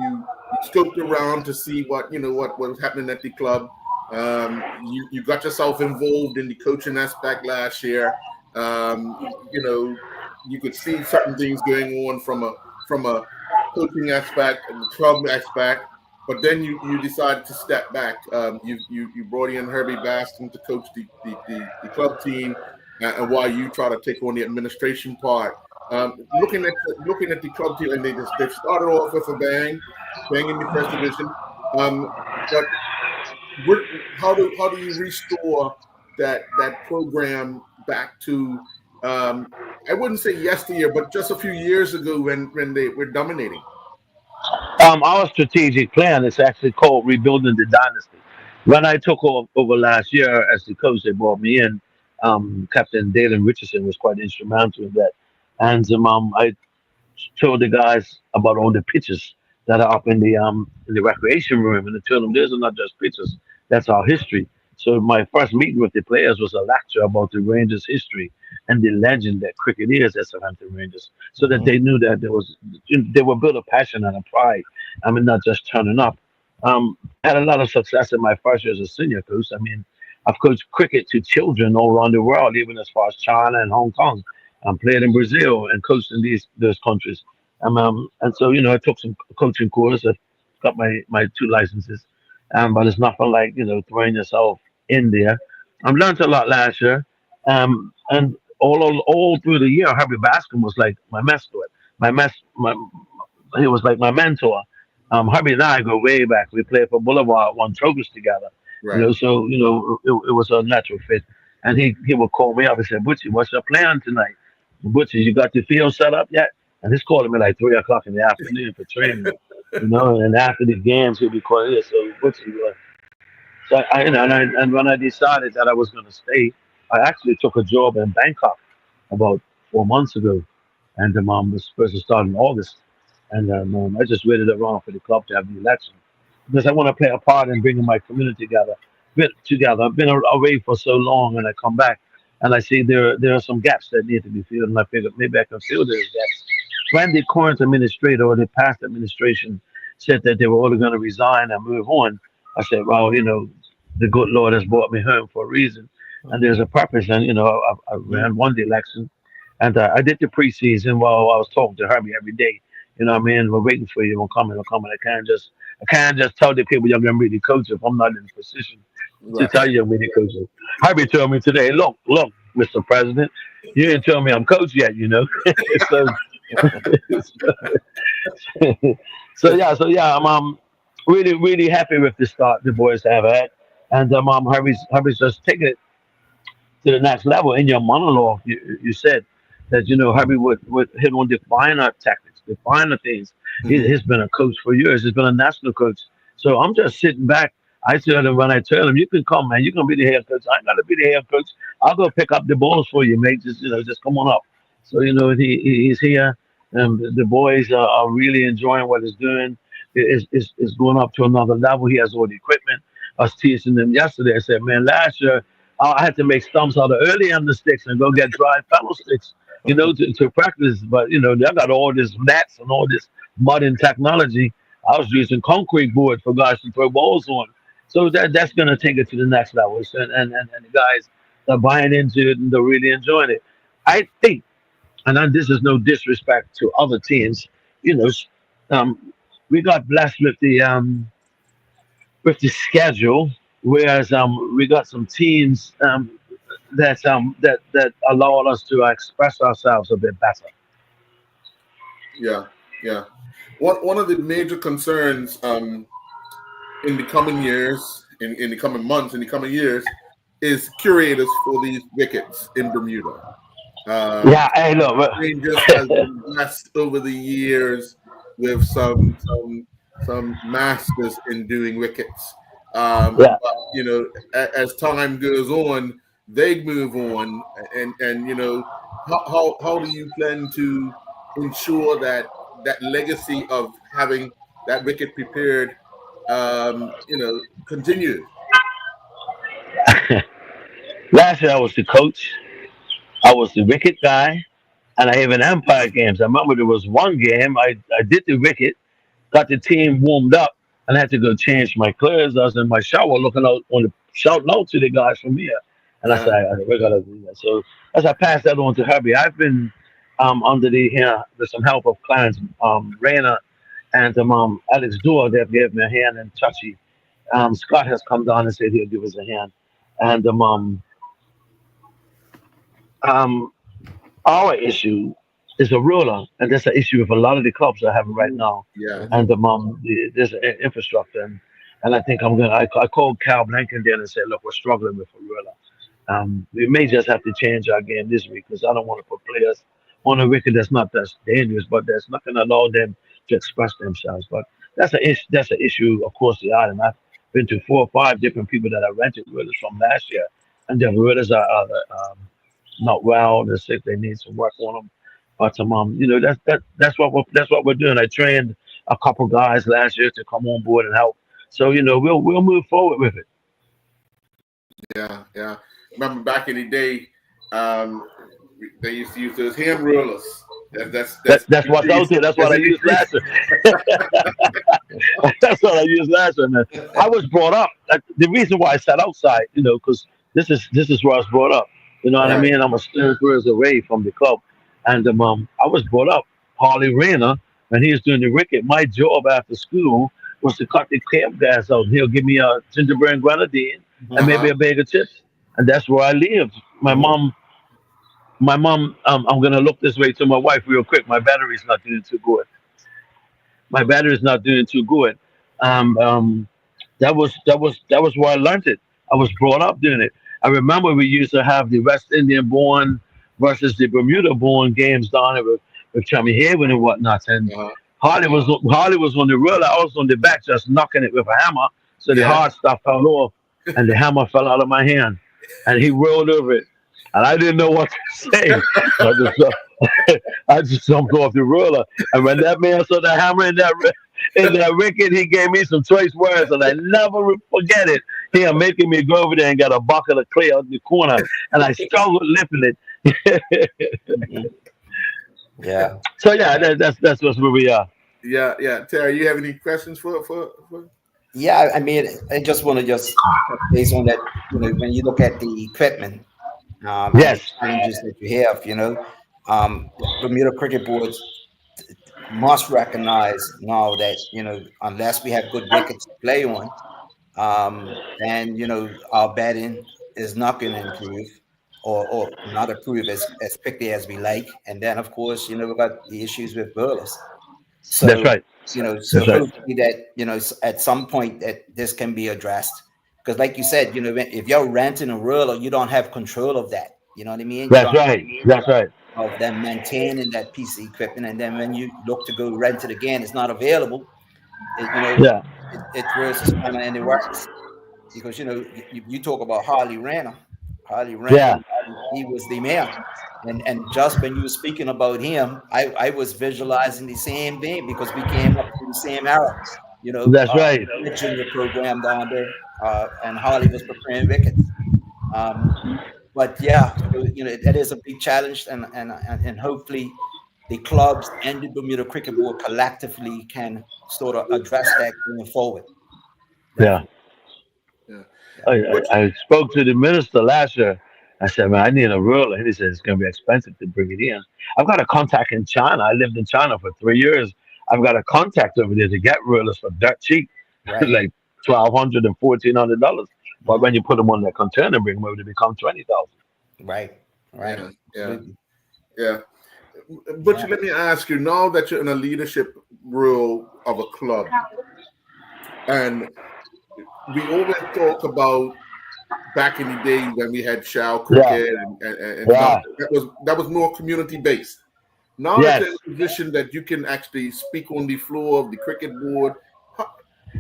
scoped around to see what was happening at the club. You got yourself involved in the coaching aspect last year. You could see certain things going on from a coaching aspect and the club aspect, but then you decided to step back. You brought in Herbie Baston to coach the club team, and while you try to take on the administration part. Looking at the club team, and they started off with a bang in the first division. But how do you restore that program back to I wouldn't say yesteryear, but just a few years ago when they were dominating? Our strategic plan is actually called Rebuilding the Dynasty. When I took over last year as the coach, they brought me in. Captain Dalen Richardson was quite instrumental in that. And I told the guys about all the pitches that are up in the recreation room, and I told them these are not just pitches, that's our history. So my first meeting with the players was a lecture about the Rangers' history and the legend that cricket is at Southampton Rangers, so that they knew that they were built a passion and a pride. I mean, not just turning up. Had a lot of success in my first year as a senior coach. I mean, I've coached cricket to children all around the world, even as far as China and Hong Kong. Played in Brazil and coached in those countries. And so, I took some coaching course. I got my 2 licenses. But it's nothing like, throwing yourself in there. I've learned a lot last year. And all through the year, Herbie Bascom was like my mentor. He was like my mentor. Herbie and I go way back. We played for Boulevard, won trophies together. Right. So it was a natural fit. And he would call me up and say, "Butchie, what's your plan tonight? Butchie, you got the field set up yet?" And he's calling me like 3 o'clock in the afternoon for training. And after the games he'll be calling this. So Butchie, so and when I decided that I was going to stay, I actually took a job in Bangkok about 4 months ago, and the mom was supposed to start in August. And I just waited around for the club to have the election because I want to play a part in bringing my community together. I've been away for so long, and I come back and I see there are some gaps that need to be filled, and I figured maybe I can fill those gaps. When the current administrator or the past administration said that they were all going to resign and move on, I said, well, the good Lord has brought me home for a reason, and there's a purpose. And I ran one the election, and I did the preseason while I was talking to Herbie every day. We're waiting for you. We're coming. I can't just tell the people you're going to be the coach if I'm not in a position to tell you I'm going to be coach. Herbie told me today, look, Mr. President, you didn't tell me I'm coach yet, so, so yeah, I'm really, really happy with the start the boys have had. And Herbie's just taking it to the next level. In your monologue, you said that, Herbie would hit on define our tactics, define the things. He's been a coach for years. He's been a national coach. So I'm just sitting back. I tell him, when I tell him, you can come, man. You can be the head coach. I ain't got to be the head coach. I'll go pick up the balls for you, mate. Just come on up. So, he's here. The boys are really enjoying what he's doing. It's going up to another level. He has all the equipment. I was teaching them yesterday. I said, man, last year I had to make stumps out of early end sticks and go get dry fellow sticks, to practice. But, they got all this mats and all this modern technology. I was using concrete board for guys to throw balls on. So that's going to take it to the next level. And the guys are buying into it and they're really enjoying it. I think, and this is no disrespect to other teams, we got blessed with the schedule, whereas we got some teams that allowed us to express ourselves a bit better. Yeah. One of the major concerns in the coming years, in the coming months, in the coming years, is curators for these wickets in Bermuda. Hey, look, Rangers has been blessed over the years with some masters in doing wickets. But, as time goes on, they move on, and how do you plan to ensure that legacy of having that wicket prepared, continues? Last year I was the coach, I was the wicket guy, and I even umpired games. I remember there was one game I did the wicket, got the team warmed up, and I had to go change my clothes. I was in my shower looking out shouting out to the guys from here. And I said, we're gonna do that. So as I passed that on to Herbie, I've been under with some help of Clarence Rayner and Alex Dorr. They've given me a hand, and Touchy. Scott has come down and said he'll give us a hand. And our issue is a ruler, and that's an issue with a lot of the clubs I have right now. Yeah. And there's an infrastructure, and I think I called Cal Blanken then and said, look, we're struggling with a ruler. We may just have to change our game this week because I don't want to put players on a wicket that's not that dangerous, but that's not going to allow them to express themselves. But that's an issue across the island. I've been to 4 or 5 different people that I rented rulers from last year, and their rulers are not well. They're sick. They need some work on them. But that's what we're doing. I trained a couple guys last year to come on board and help. So we'll move forward with it. Yeah. Remember back in the day, they used to use those hand rulers. That's what's out there. That's what I used last year. That's what I used last year. Man. I was brought up. The reason why I sat outside, because this is where I was brought up. You know what I Right. mean? I'm a stone's throws away from the club, and I was brought up. Harley Rayner, when he was doing the wicket, my job after school was to cut the camp gas out. He'll give me a gingerbread and grenadine and maybe a bag of chips, and that's where I lived. My mom. I'm gonna look this way to my wife real quick. My battery's not doing too good. My battery's not doing too good. That was where I learned it. I was brought up doing it. I remember we used to have the West Indian born versus the Bermuda born games down there with Chummy Haven and whatnot. And Uh-huh. Harley was on the roller. I was on the back just knocking it with a hammer. So the Yeah. hard stuff fell off and the hammer fell out of my hand. And he rolled over it. And I didn't know what to say. I just jumped off the roller. And when that man saw the hammer in that wicket, he gave me some choice words, and I never forget it. He was making me go over there and get a bucket of clay out in the corner, and I struggled lifting it. Yeah. So yeah, that's where we are. Yeah. Terry, you have any questions for? Yeah, I mean, I just want to just based on that, when you look at the equipment, Yes. and the challenges that you have, Bermuda Cricket Boards must recognize now that, unless we have good wickets to play on, and our batting is not going to improve or not improve as quickly as we like. And then, of course, we've got the issues with bowlers. So, That's right. So That's right. hopefully that, at some point that this can be addressed. Because like you said, if you're renting a roller, you don't have control of that. You know what I mean? That's right. That's right. Of them maintaining that piece of equipment. And then when you look to go rent it again, it's not available. Yeah. It throws a spanner in the works. Because, you talk about Harley Rayner. Yeah. He was the man. And just when you were speaking about him, I was visualizing the same thing because we came up through the same era. That's right. The junior program down there, and Harley was preparing wickets. But yeah, that is a big challenge, and hopefully the clubs and the Bermuda Cricket Board collectively can sort of address that going forward. Yeah. Yeah. I spoke to the minister last year. I said, man, I need a ruler. And he said, it's going to be expensive to bring it in. I've got a contact in China. I lived in China for 3 years. I've got a contact over there to get rulers for dirt cheap, Right. like $1,200 and $1,400. But when you put them on that container, bring them over, they become $20,000. Right. Yeah. Absolutely. Yeah. Butch, let me ask you, now that you're in a leadership role of a club, and we always talk about back in the days when we had Shao cricket and Yeah. that was more community based. Now Yes. that you're in a position that you can actually speak on the floor of the cricket board,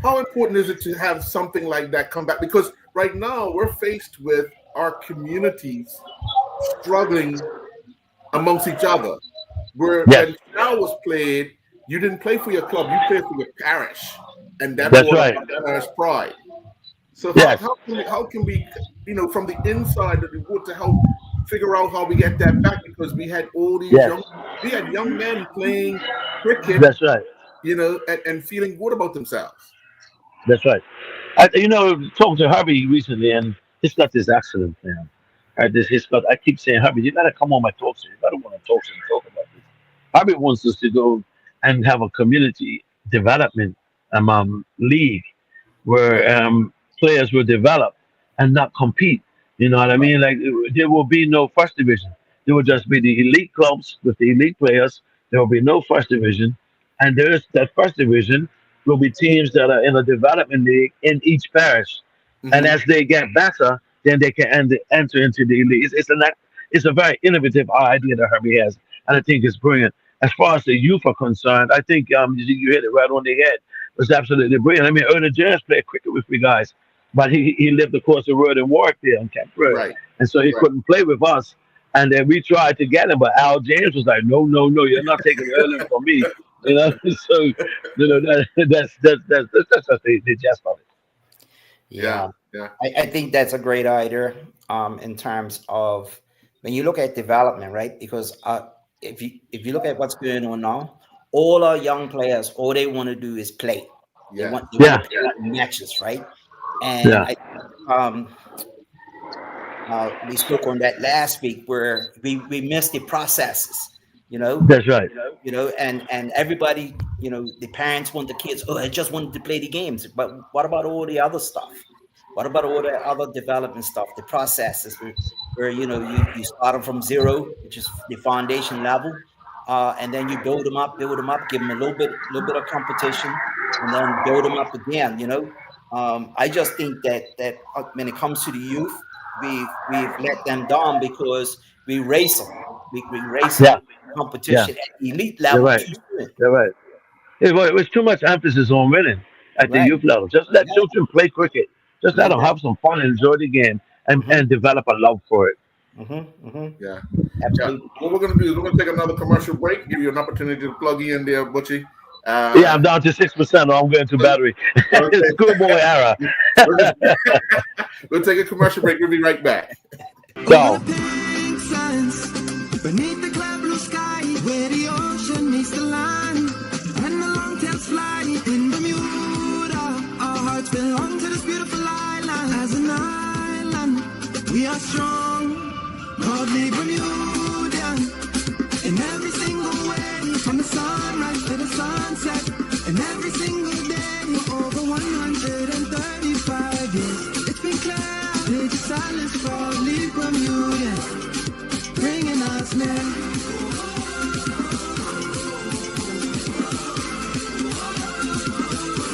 how important is it to have something like that come back? Because right now we're faced with our communities struggling amongst each other. Where Yes. when Shao was played, you didn't play for your club, you played for your parish, and that That's brought right. up parish pride. So Yes. how can we, from the inside of the wood to help figure out how we get that back? Because we had all these Yes. young men playing cricket, That's right. and feeling good about themselves. That's right. Talking to Harvey recently, and he's got this accident, man. I keep saying, Harvey, you gotta come on my talk show. You gotta want to talk about this. Harvey wants us to go and have a community development league where players will develop and not compete. You know what I mean? Like there will be no first division. There will just be the elite clubs with the elite players. There will be no first division, and there is that first division will be teams that are in a development league in each parish, and as they get better, then they can enter into the elite. It's a very innovative idea that Herbie has, and I think it's brilliant. As far as the youth are concerned, I think you hit it right on the head. It was absolutely brilliant. I mean, Ernest Jones played cricket with you guys, but he lived across the road in Warwick there in Camp Road, Right. and so he couldn't play with us. And then we tried to get him, but Al James was like, "No, you're not taking Erlen from me." So that's just the gist of it. Yeah. Yeah. I think that's a great idea in terms of when you look at development, right? Because if you look at what's going on now, all our young players, all they want to do is play. They Yeah. want to Yeah. play matches, right? And Yeah. we spoke on that last week where we missed the processes, That's right. and everybody, the parents want the kids, I just wanted to play the games. But what about all the other stuff? What about all the other development stuff, the processes where you start them from zero, which is the foundation level, and then you build them up, give them a little bit of competition, and then build them up again. I just think that when it comes to the youth, we've let them down because we race them. We race them Yeah. competition Yeah. at elite You're level right. too soon. You're right. It was too much emphasis on winning at the Right. youth level. Just let Right. children play cricket. Just let them Yeah. have some fun, enjoy the game, and develop a love for it. Yeah. Absolutely. What we're going to do is we're going to take another commercial break, give you an opportunity to plug in there, Butchie. Yeah, I'm down to 6%. Or I'm going to battery. It's schoolboy era. We'll take a commercial break. We'll be right back. So, Pink sands beneath the clear blue sky, where the ocean meets the land, and the long tails fly in Bermuda. Our hearts belong to this beautiful island. As an island, we are strong, proudly Bermudian. In every single way, from the sunrise to the sunset, and every single day, for over 135 years, it's been clear. Did silence proudly Bermudian, bringing us near.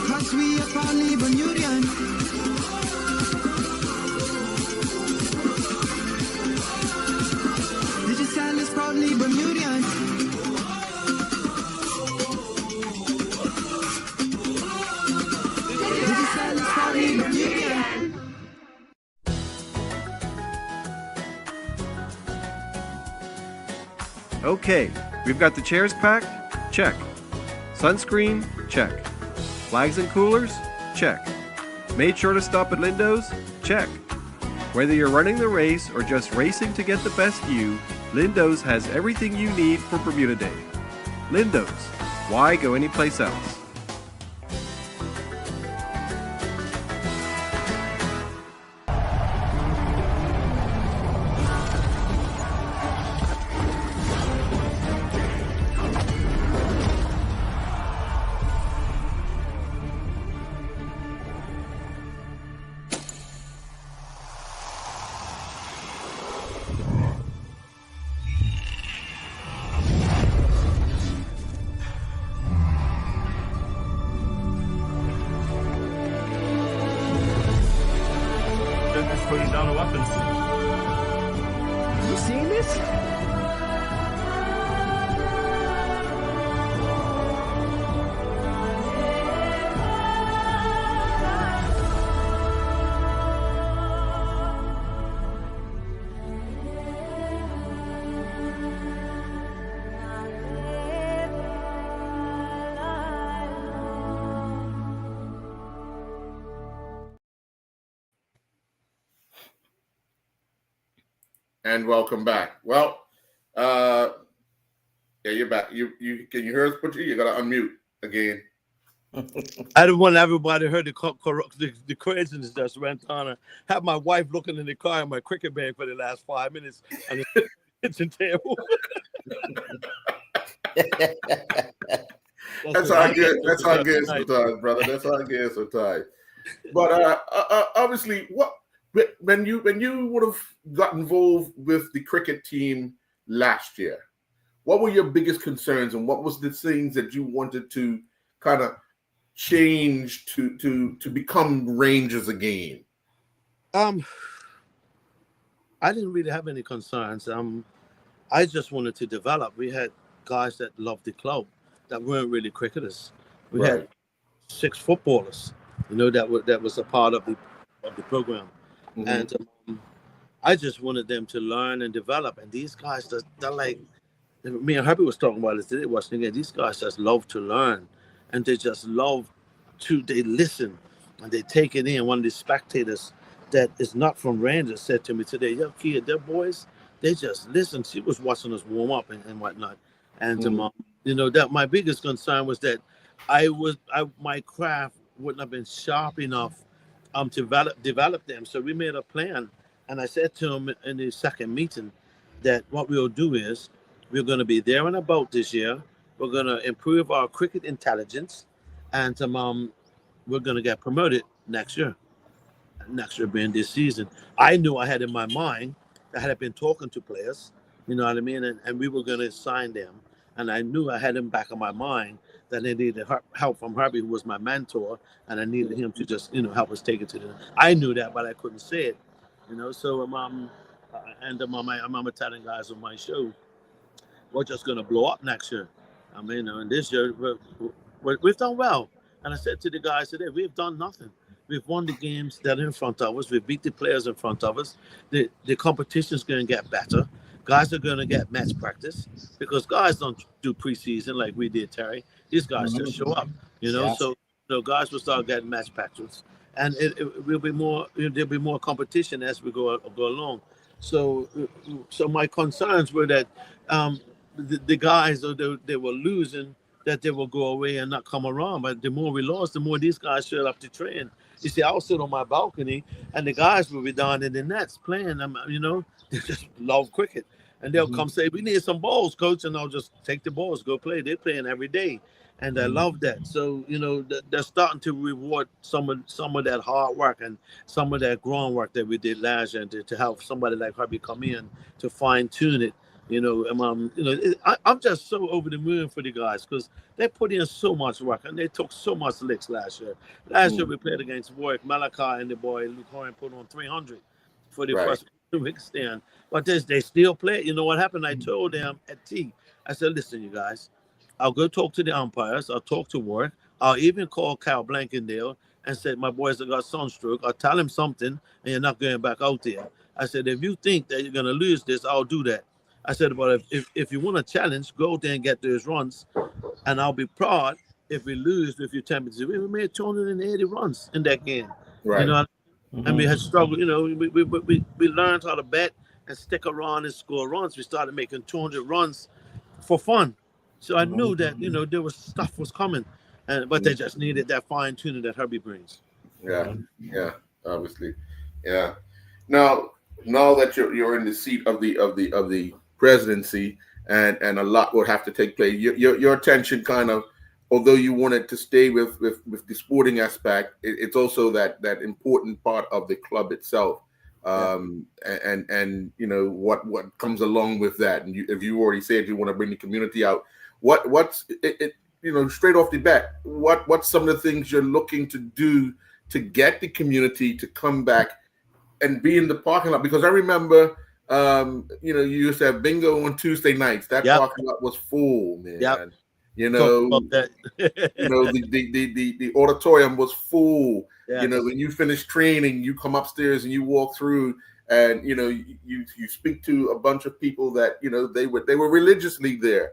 Cause we are proudly Bermudian. Did silence proudly Bermudian. Did silence proudly Bermudian. Okay, we've got the chairs packed? Check. Sunscreen? Check. Flags and coolers? Check. Made sure to stop at Lindo's? Check. Whether you're running the race or just racing to get the best view, Lindo's has everything you need for Bermuda Day. Lindo's. Why go anyplace else? It's putting down the weapons. You seen this? And welcome back. Well, yeah, you're back. You can you hear us, Butchie? You got to unmute again. I don't want everybody heard the craziness that's went on. I had my wife looking in the car in my cricket bag for the last 5 minutes and the kitchen table. That's how I get. That's how I get sometimes, brother. That's how I get sometimes. But obviously, when you would have got involved with the cricket team last year, what were your biggest concerns, and what was the things that you wanted to kind of change to become Rangers again? I didn't really have any concerns. I just wanted to develop. We had guys that loved the club that weren't really cricketers. We had 6 footballers, that was a part of the program. Mm-hmm. And I just wanted them to learn and develop. And these guys, they're like, me and Herbie was talking about this today, watching again. These guys just love to learn, and they just love they listen and they take it in. One of the spectators that is not from Rangers said to me today, yo, kid, they're boys, they just listened. She was watching us warm up and whatnot. And Mhm. you know, that my biggest concern was that my craft wouldn't have been sharp enough to develop them. So we made a plan, and I said to him in the second meeting that what we'll do is we're going to be there and about this year. We're going to improve our cricket intelligence, and we're going to get promoted next year. Next year being this season, I knew I had in my mind. I had been talking to players, you know what I mean, and we were going to sign them. And I knew I had in back of my mind that they needed help from Herbie, who was my mentor, and I needed him to just, you know, help us take it to the. I knew that, but I couldn't say it, you know. So I'm telling guys on my show, we're just going to blow up next year. I mean, you know, and this year we've done well. And I said to the guys today, we've done nothing. We've won the games that are in front of us. We've beat the players in front of us. The competition is going to get better. Guys are going to get match practice because guys don't do preseason like we did, Terry. These guys just show up, you know. Yes. So guys will start getting match practice, and it will be more. There'll be more competition as we go along. So my concerns were that the guys, though they were losing, that they will go away and not come around. But the more we lost, the more these guys showed up to train. You see, I was sitting on my balcony, and the guys will be down in the nets playing. You know, they just love cricket. And they'll come say, we need some balls, coach. And I'll just take the balls, go play. They're playing every day. And I love that. So, you know, they're starting to reward some of that hard work and some of that groundwork that we did last year, and to help somebody like Herbie come in to fine tune it. You know, I'm just so over the moon for the guys because they put in so much work and they took so much licks last year. Last year we played against Warwick Malachi, and the boy Luke Horan put on 300 for the first week stand. But they still play. You know what happened? I told them at T, I said, listen, you guys, I'll go talk to the umpires. I'll talk to Warwick. I'll even call Cal Blankendale and say, my boys have got sunstroke. I'll tell him something, and you're not going back out there. I said, if you think that you're going to lose this, I'll do that. I said, but if you want a challenge, go out there and get those runs, and I'll be proud if we lose with your temperature. We made 280 runs in that game. Right. You know, and we had struggled. You know, we learned how to bet and stick around and score runs. We started making 200 runs for fun. So I knew that, you know, there was stuff was coming, but they just needed that fine tuning that Herbie brings. Yeah, obviously, yeah. Now that you're in the seat of the presidency, and a lot will have to take place. Your attention kind of, although you wanted to stay with the sporting aspect, it's also that important part of the club itself. And you know what comes along with that. And if you already said you want to bring the community out, what's it you know, straight off the bat, what's some of the things you're looking to do to get the community to come back and be in the parking lot? Because I remember, you know, you used to have bingo on Tuesday nights. That parking lot was full, man. Yep. You know, you know, the auditorium was full. Yes. You know, when you finish training, you come upstairs and you walk through, and you know, you speak to a bunch of people that, you know, they were religiously there.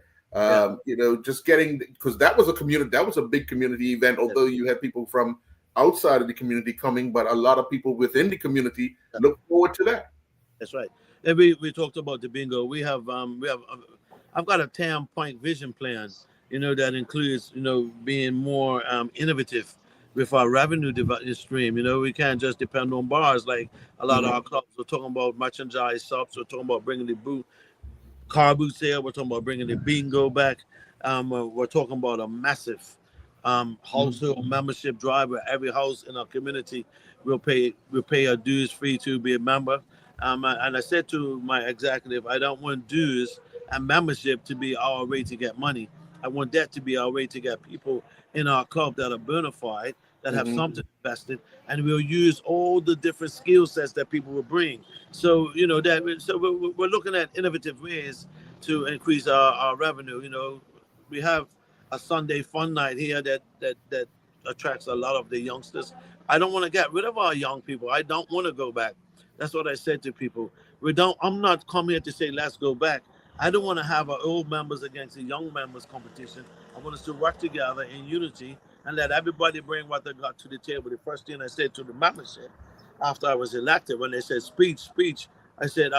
You know, just getting, because that was a big community event, although you had people from outside of the community coming, but a lot of people within the community look forward to that. That's right. And we talked about the bingo. I've got a 10-point vision plan, you know, that includes, you know, being more innovative with our revenue stream. You know, we can't just depend on bars like a lot of our clubs. We're talking about merchandise shops. We're talking about bringing the car boot sale. We're talking about bringing the bingo back. We're talking about a massive household membership drive where every house in our community will pay a dues fee to be a member. And I said to my executive, I don't want dues and membership to be our way to get money. I want that to be our way to get people in our club that are bona fide, that have something invested, and we'll use all the different skill sets that people will bring. So, you know, we're looking at innovative ways to increase our revenue. You know, we have a Sunday fun night here that attracts a lot of the youngsters. I don't want to get rid of our young people. I don't want to go back. That's what I said to people. I'm not coming here to say, let's go back. I don't want to have our old members against the young members competition. I want us to work together in unity and let everybody bring what they got to the table. The first thing I said to the membership after I was elected, when they said speech, I said,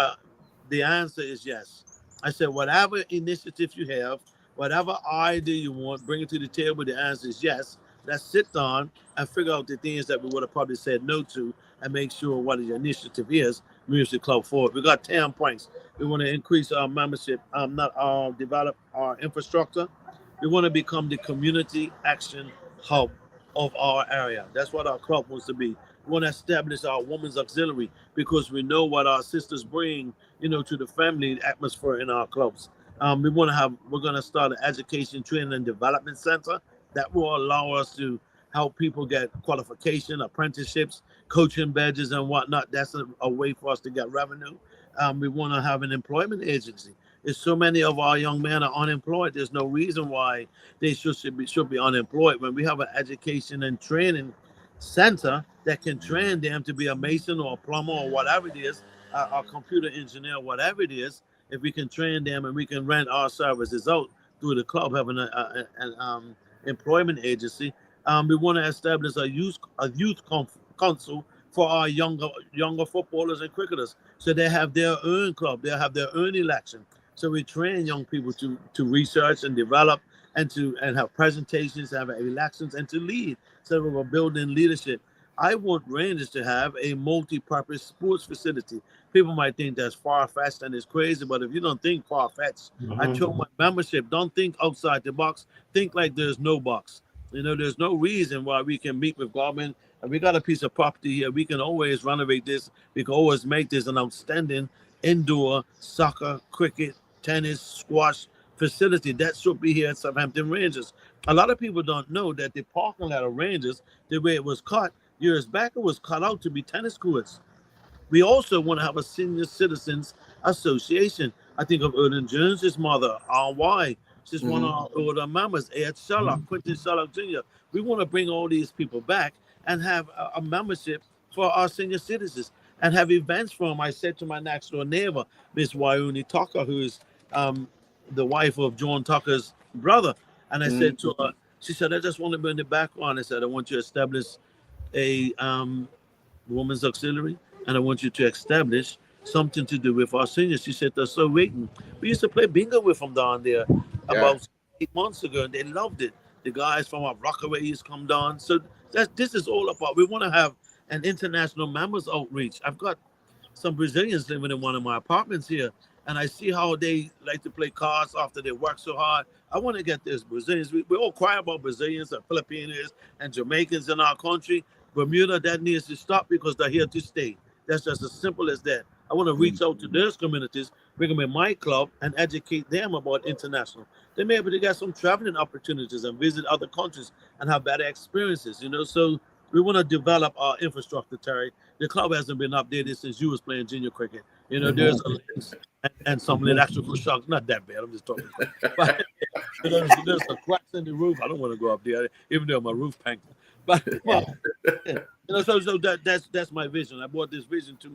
The answer is yes. I said, whatever initiative you have, whatever idea you want, bring it to the table. The answer is yes. Let's sit down and figure out the things that we would have probably said no to and make sure what the initiative is, moves the club forward. We got 10 points. We want to increase our membership, not develop our infrastructure. We want to become the community action hub of our area. That's what our club wants to be. We want to establish our women's auxiliary because we know what our sisters bring, to the family atmosphere in our clubs. We're going to start an education, training, and development center that will allow us to help people get qualification, apprenticeships, coaching badges, and whatnot. That's a way for us to get revenue. We want to have an employment agency. There's so many of our young men are unemployed. There's no reason why they should be unemployed. When we have an education and training center that can train them to be a mason or a plumber or whatever it is, a computer engineer, whatever it is, if we can train them and we can rent our services out through the club, having an employment agency, we want to establish a youth council for our younger footballers and cricketers, so they have their own club, they have their own election. So we train young people to research and develop and have presentations, have elections, and to lead. So we're building leadership. I want Rangers to have a multi-purpose sports facility. People might think that's far-fetched and it's crazy, but if you don't think far-fetched, I told my membership, don't think outside the box. Think like there's no box. There's no reason why we can meet with government. And we got a piece of property here. We can always renovate this. We can always make this an outstanding indoor soccer, cricket, tennis, squash facility. That should be here at Southampton Rangers. A lot of people don't know that the parking lot of Rangers, the way it was cut years back, it was cut out to be tennis courts. We also want to have a senior citizens association. I think of Erden Jones' mother, R.Y. She's one of our older members, Ed Sherlock, Quentin Sherlock Jr. We want to bring all these people back and have a membership for our senior citizens and have events for them. I said to my next door neighbor, Miss Wayuni Tucker, who is the wife of John Tucker's brother. And I said to her, she said, I just want to be in the background. I said, I want you to establish a women's auxiliary, and I want you to establish something to do with our seniors. She said, they're so waiting. We used to play bingo with them down there about 8 months ago, and they loved it. The guys from our Rockaways come down. So this is all about, we want to have an international members outreach. I've got some Brazilians living in one of my apartments here, and I see how they like to play cards after they work so hard. I want to get this Brazilians. We all cry about Brazilians and Filipinos and Jamaicans in our country. Bermuda, that needs to stop because they're here to stay. That's just as simple as that. I want to reach out to those communities, bring them in my club, and educate them about international. They may be able to get some traveling opportunities and visit other countries and have better experiences, So we want to develop our infrastructure, Terry. The club hasn't been updated since you was playing junior cricket. There's a links and some electrical shocks. Not that bad. I'm just talking. But there's some cracks in the roof. I don't want to go up there, even though my roof panked. But so that's my vision. I brought this vision to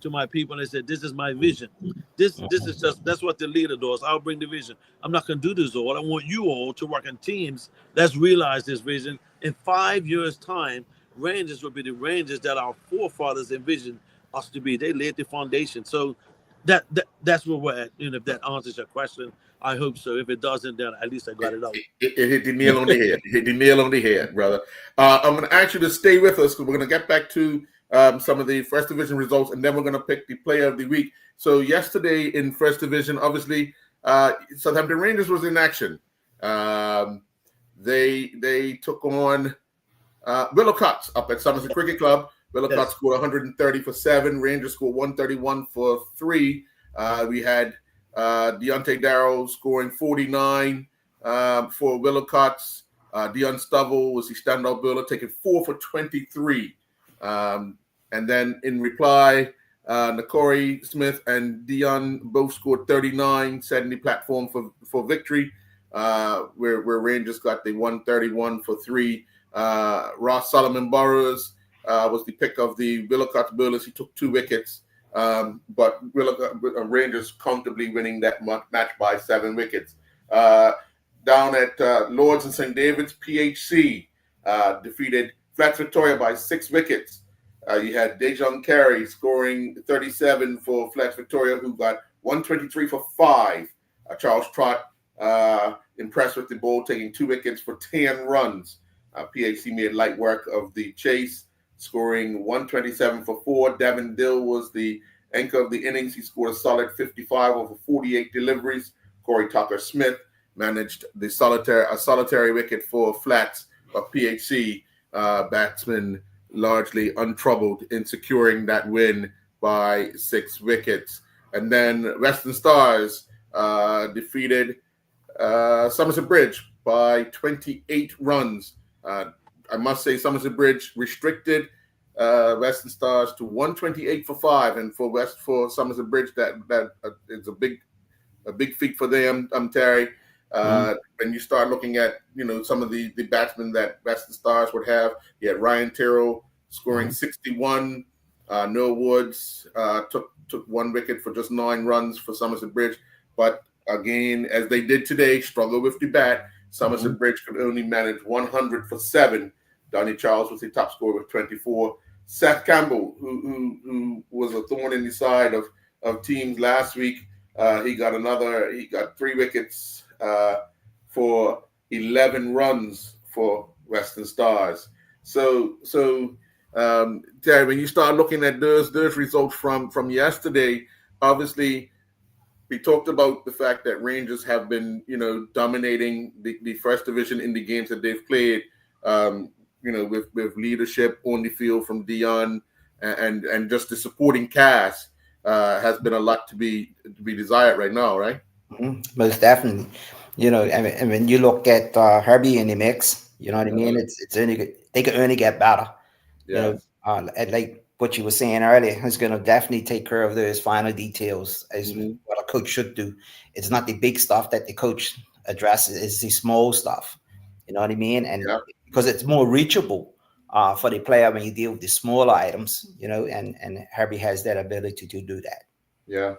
my people, and I said, this is my vision. This is that's what the leader does. I'll bring the vision. I'm not going to do this all. I want you all to work in teams. Let's realize this vision. In 5 years' time, Rangers will be the Rangers that our forefathers envisioned us to be. They laid the foundation. So that's where we're at. If that answers your question, I hope so. If it doesn't, then at least I got it out. It hit the nail on the head. It hit the nail on the head, brother. I'm going to ask you to stay with us because we're going to get back to some of the First Division results, and then we're going to pick the player of the week. So yesterday in First Division, obviously, Southampton Rangers was in action. They took on Willowcott up at Somerset Cricket Club. Willowcott scored 130 for 7. Rangers scored 131 for 3. We had Deontay Darrow scoring 49 for Willowcott. Dion Stovall was the standout bowler, taking 4 for 23. And then in reply, Nakori Smith and Dion both scored 39, setting the platform for victory, where Rangers got the 131 for 3. Ross Solomon Burrows was the pick of the Willowcott bowlers. He took 2 wickets, but Rangers comfortably winning that match by 7 wickets. Down at Lords and St. David's, PHC defeated Flats Victoria by 6 wickets. You had Dejon Carey scoring 37 for Flats Victoria, who got 123 for 5. Charles Trott impressed with the ball, taking 2 wickets for 10 runs. PHC made light work of the chase, scoring 127 for 4. Devin Dill was the anchor of the innings. He scored a solid 55 over 48 deliveries. Corey Tucker-Smith managed a solitary wicket for Flats, but PHC batsmen largely untroubled in securing that win by 6 wickets. And then Western Stars defeated Somerset Bridge by 28 runs. I must say Somerset Bridge restricted Western Stars to 128 for 5, and for Somerset Bridge that is a big feat for them. Terry. When you start looking at some of the batsmen that Western Stars would have, you had Ryan Tyrrell scoring 61. Noah Woods took 1 wicket for just 9 runs for Somerset Bridge, but again, as they did today, struggled with the bat. Somerset Bridge could only manage 100 for 7. Donnie Charles was the top scorer with 24. Seth Campbell, who was a thorn in the side of teams last week, he got 3 wickets for 11 runs for Western Stars. So Terry, when you start looking at those results from yesterday, obviously we talked about the fact that Rangers have been, dominating the first division in the games that they've played, with leadership on the field from Dion and just the supporting cast has been a lot to be desired right now, right? Most definitely. And when you look at Herbie in the mix, you know what I mean? It's only good. They can only get better. Yeah. Like what you were saying earlier, he's going to definitely take care of those final details as what a coach should do. It's not the big stuff that the coach addresses; it's the small stuff. You know what I mean? And because it's more reachable for the player when you deal with the smaller items, and Herbie has that ability to do that. Yeah.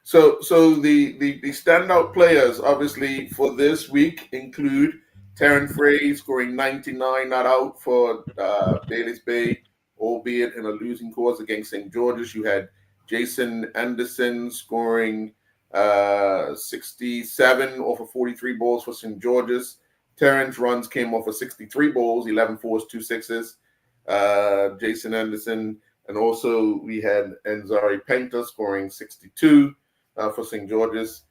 So the standout players obviously for this week include Terran Frey scoring 99 not out for Daly's Bay, albeit in a losing cause against St. George's. You had Jason Anderson scoring 67 off of 43 balls for St. George's. Terran's runs came off of 63 balls, 11 fours, 2 sixes. Jason Anderson, and also we had Enzari Painter scoring 62 for St. George's.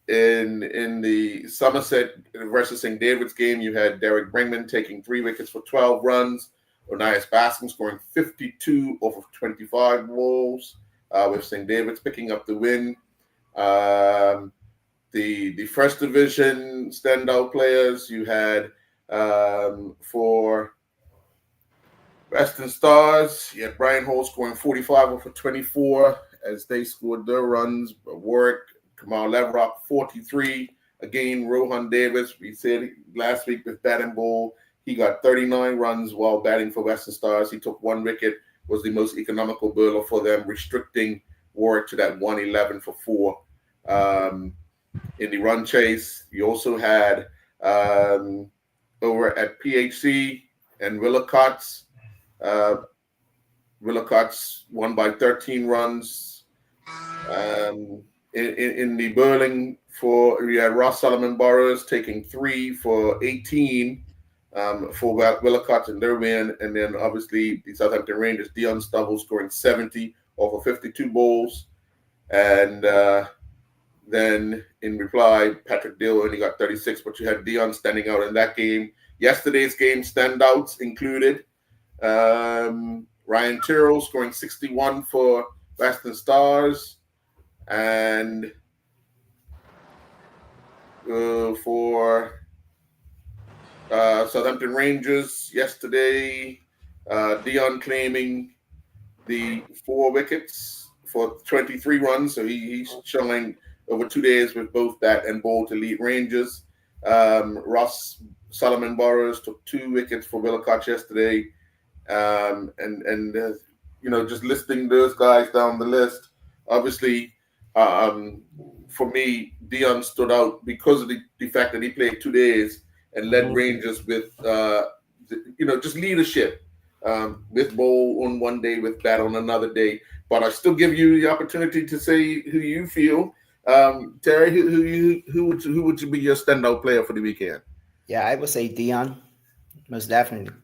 In the Somerset versus St. David's game, you had Derek Brinkman taking 3 wickets for 12 runs. Onias Bascom scoring 52 off of 25 balls, with St. David's picking up the win. The first division standout players, you had for Western Stars, you had Brian Hall scoring 45 off of 24 as they scored their runs. Warwick, Kamal Leverock, 43. Again, Rohan Davis, we said last week with bat and ball, he got 39 runs while batting for Western Stars. He took 1 wicket, was the most economical bowler for them, restricting Warwick to that 111 for 4. In the run chase, you also had over at PHC and Willacotts. Willacotts won by 13 runs. In the bowling, you had Ross Solomon Burrows taking 3 for 18 for Willacotts in their win. And then obviously the Southampton Rangers, Dion Stubble scoring 70 off of 52 balls. And then in reply, Patrick Dill only got 36, but you had Dion standing out in that game. Yesterday's game standouts included Ryan Tyrrell scoring 61 for Western Stars. And for Southampton Rangers yesterday, Dion claiming the 4 wickets for 23 runs. So he's showing over 2 days with both bat and ball to lead Rangers. Ross Solomon Burrows took 2 wickets for Willacotts yesterday. Just listing those guys down the list, obviously, for me, Dion stood out because of the fact that he played 2 days and led Rangers with, just leadership, with ball on one day, with bat on another day. but I still give you the opportunity to say who you feel. Terry, who would be your standout player for the weekend? Yeah, I would say Dion, most definitely.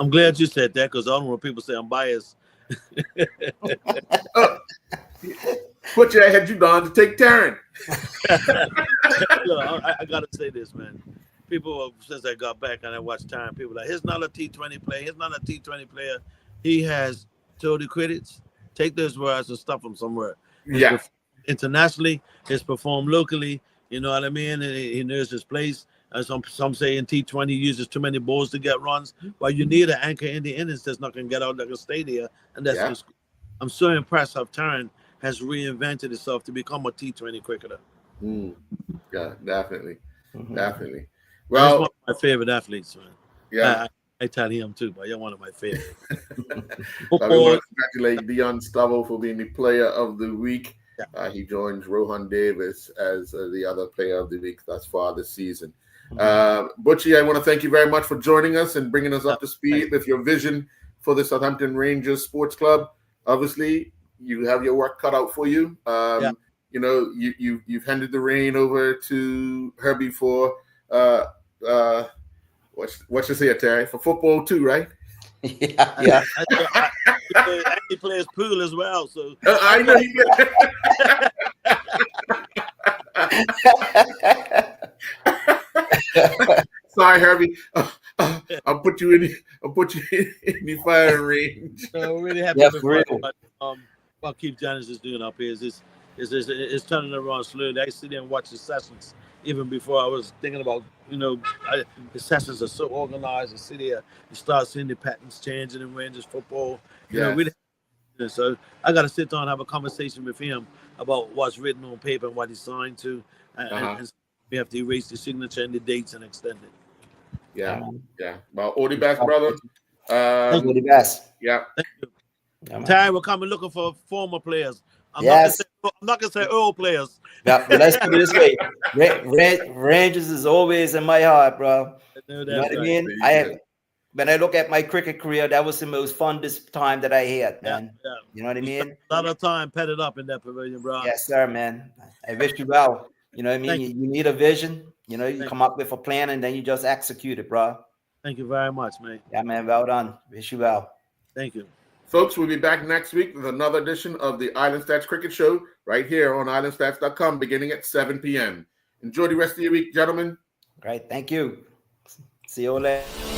I'm glad you said that because I don't want people to say I'm biased. Put your head you down to take Taryn. Look, I gotta say this, man. People, since I got back and I watched time, people are like, he's not a T20 player. He's not a T20 player. He has total credits. Take those words and stuff them somewhere. Yeah. Internationally, he's performed locally. You know what I mean? And he knows his place. Some say in T20 he uses too many balls to get runs. But you need an anchor in the innings that's not going to get out, that can stay there. And that's just, I'm so impressed how Taryn has reinvented itself to become a T20 cricketer. Yeah, definitely. Mhm. Definitely. Well, he's Well, one of my favorite athletes, man. yeah. I tell him too, but you're one of my favorites. So we want to congratulate Dion Stubble for being the player of the week. Yeah. He joins Rohan Davis as the other player of the week thus far this season. Butchie, I want to thank you very much for joining us and bringing us up to speed with your vision for the Southampton Rangers Sports Club. Obviously, you have your work cut out for you. You know, you've handed the reign over to Herbie for what's you say, Terry? For football too, right? Yeah. He plays pool as well, so I know you Sorry, Herbie. I'll put you in the firing range. So we're really happy Yeah, with for real. what Keith Janice is doing up here is turning around slowly. I sit there and watch the sessions even before I was thinking about, the sessions are so organized. You sit there, you start seeing the patterns changing in Rangers football. So I got to sit down and have a conversation with him about what's written on paper and what he signed to, and we have to erase the signature and the dates and extend it. Yeah. Well, all the best, brother. All the best. Yeah. Thank you. Yeah, man. Ty, we're coming looking for former players. I'm Yes. not gonna say old players. Yeah, but let's put it this way. Rangers is always in my heart, bro. You know what I mean? When I look at my cricket career, that was the most funnest time that I had, man. Yeah. You know what I mean? A lot of time petted up in that pavilion, bro. Yes, sir, man. I wish you well. You know what I mean? Thank You need a vision. You know, you Thank come up with a plan and then you just execute it, bro. Thank you very much, man. Yeah, man. Well done. Wish you well. Thank you. Folks, we'll be back next week with another edition of the Island Stats Cricket Show right here on islandstats.com beginning at 7 p.m. Enjoy the rest of your week, gentlemen. Great. Thank you. See you later.